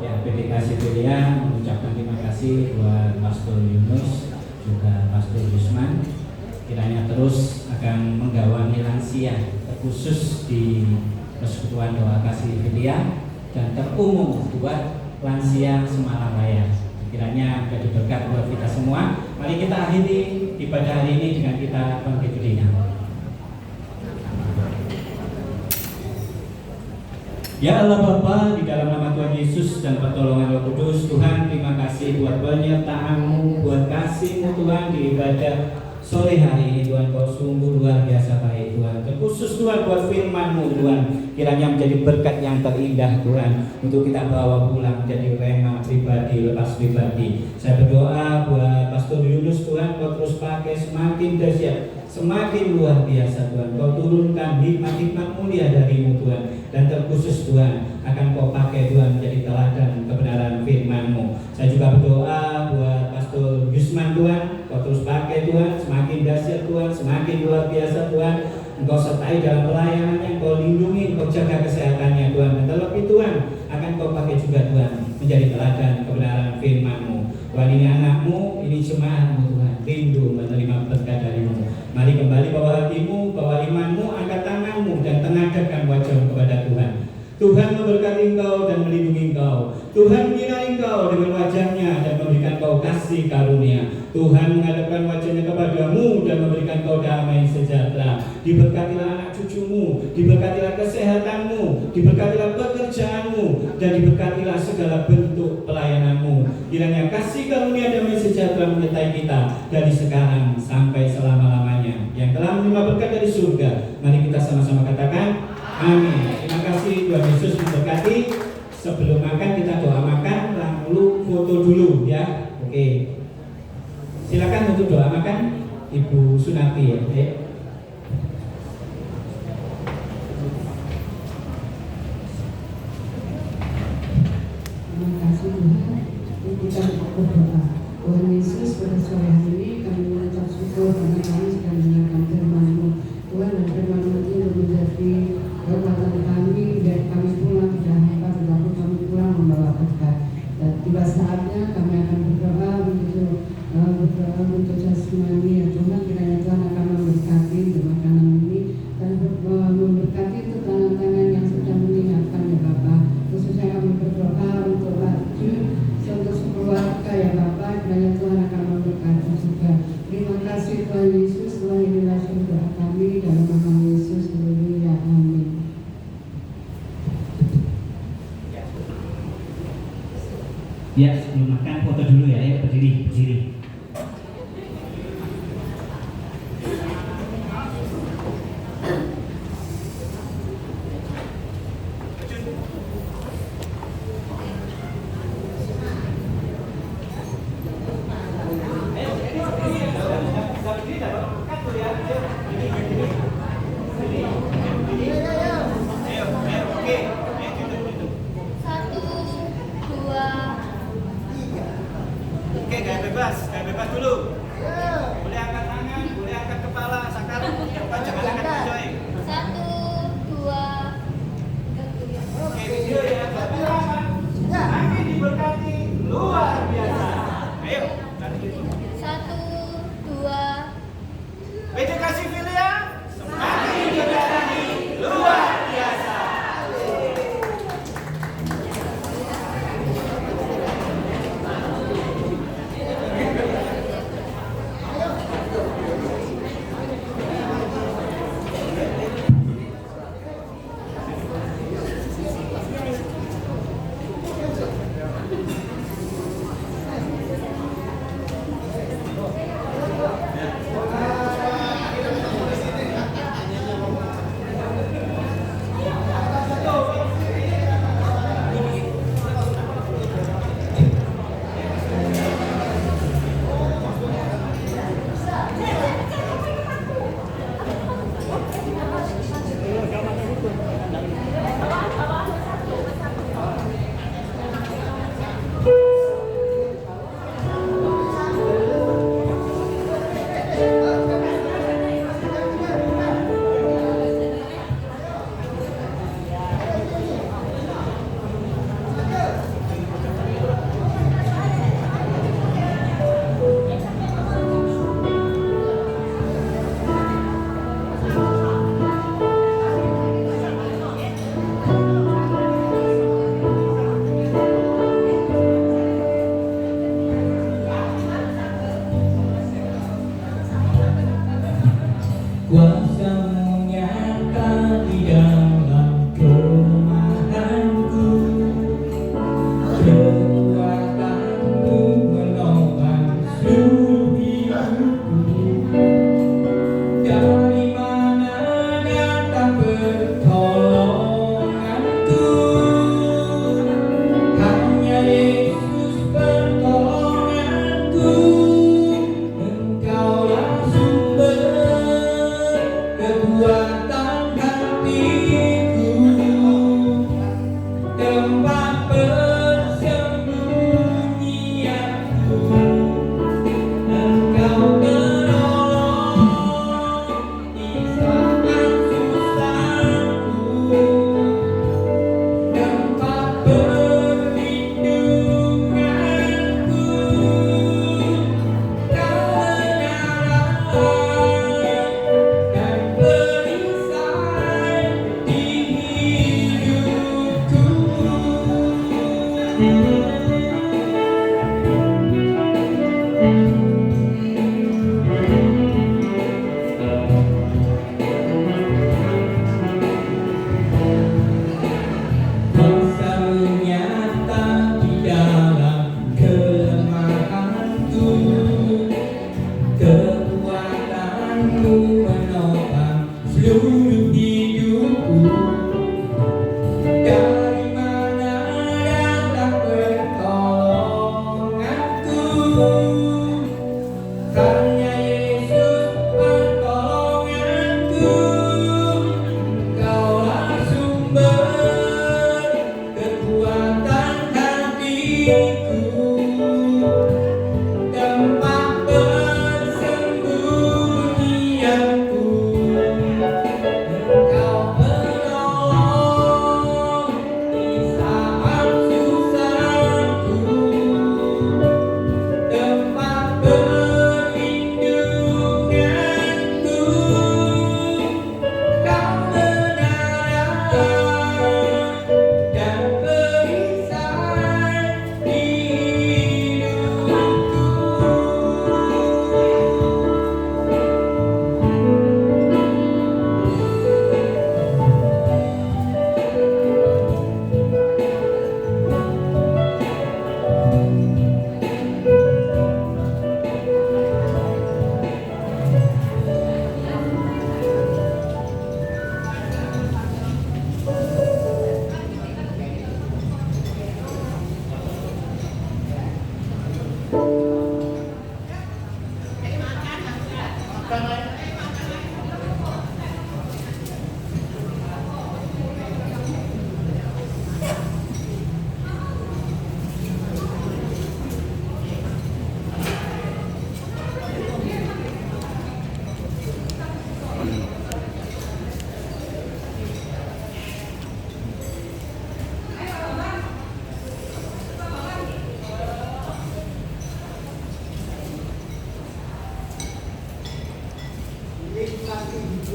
Speaker 4: Ya, PDK Siberia mengucapkan terima kasih buat Pastor Yunus juga Pastor Yusman kiranya terus akan menggawangi lansia, terkhusus di Persekutuan Doa Kasih Filia dan terumum buat lansia Semarang Raya. Kiranya menjadi berkat buat kita semua. Mari kita akhiri ibadah hari ini dengan kita bangkit berdiri. Ya Allah Bapa, di dalam nama Tuhan Yesus dan pertolongan Roh Kudus, Tuhan terima kasih buat penyertaan-Mu, buat kasih-Mu Tuhan di ibadah sore hari ini Tuhan. Kau sungguh luar biasa baik Tuhan. Terkhusus Tuhan buat firman-Mu Tuhan, kiranya menjadi berkat yang terindah Tuhan, untuk kita bawa pulang menjadi rema pribadi, lepas pribadi. Saya berdoa buat Pastor Yunus Tuhan, Kau terus pakai semakin dahsyat, semakin luar biasa Tuhan. Kau turunkan hikmat-hikmat mulia dari-Mu Tuhan, dan terkhusus Tuhan akan Kau pakai Tuhan menjadi teladan kebenaran firman-Mu. Saya juga berdoa buat Pastor Yusman Tuhan, Kau terus pakai Tuhan, semakin dahsyat Tuhan, semakin luar biasa Tuhan. Engkau sertai dalam pelayanannya, Engkau lindungi, Engkau jaga kesehatannya Tuhan. Dan terlebih Tuhan akan Kau pakai juga Tuhan menjadi teladan kebenaran firman-Mu. Tuhan, ini anak-Mu, ini jemaat-Mu Tuhan, rindu menerima berkat dari-Mu. Mari kembali bawa hatimu, bawa imanmu, angkat tanganmu dan tengadahkan wajahmu kepada Tuhan. Tuhan memberkati engkau dan melindungi engkau. Tuhan menyinari engkau dengan wajahnya dan memberikan engkau kasih karunia. Tuhan menghadapkan wajahnya kepadamu dan memberikan engkau damai sejahtera. Diberkatilah anak cucumu, diberkatilah kesehatanmu, diberkatilah pekerjaanmu, dan diberkatilah segala bentuk pelayananmu. Kiranya kasih karunia damai sejahtera menyertai kita dari sekarang sampai selama-lamanya. Yang telah menerima berkat dari surga, mari kita sama-sama katakan amin. Terima kasih, Tuhan Yesus memberkati. Sebelum makan kita doa makan, lalu foto dulu ya. Oke. Silakan untuk doa makan Ibu Sunati ya.
Speaker 5: Terima kasih Tuhan. Kita berdoa. Tuhan Yesus, pada sore hari ini kami mengucap syukur karena kami sedang mendengarkan firman-Mu. Tuhan, dan firman-Mu itu menjadi kekuatan kami, dan kami pulang tidak hampa, tetapi kami pulang membawa berkat. Dan tiba saatnya kami akan berdoa untuk jasmani ya Tuhan. Kiranya Tuhan akan memberkati untuk makanan ini dan memberkati untuk tangan-tangan yang sedang mengingatkan ya Bapak. Khususnya kami berdoa untuk Raju, untuk keluarga ya Bapak. Kiranya Tuhan akan memberkati juga. Terima kasih Tuhan Yesus. Tuhan, inilah doa kami dalam nama Yesus. Haleluya, amin.
Speaker 4: Ya, sebelum makan foto dulu ya, ayo berdiri.
Speaker 7: Oke, gaya bebas dulu. Boleh angkat tangan, boleh angkat kepala, sakar, jangan angkat coy.
Speaker 8: 1, 2.
Speaker 7: Oke, video ya. Kami diberkati luar biasa. Ayo,
Speaker 8: 1, 2.
Speaker 7: PJ Kasih Filia semakin diberkati luar biasa.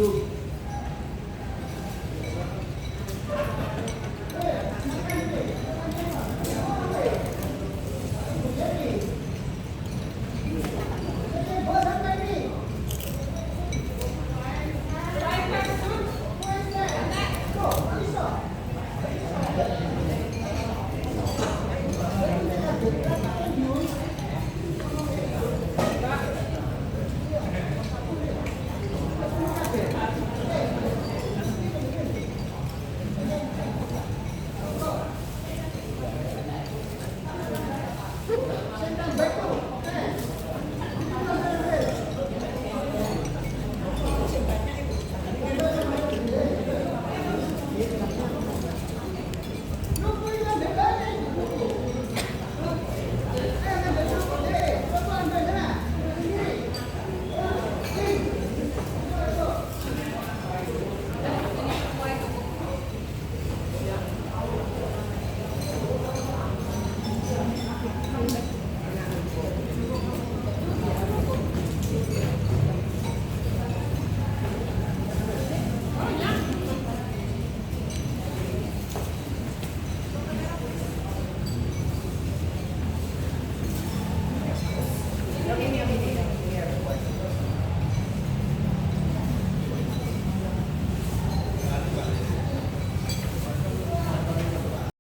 Speaker 3: duduk.
Speaker 1: Ini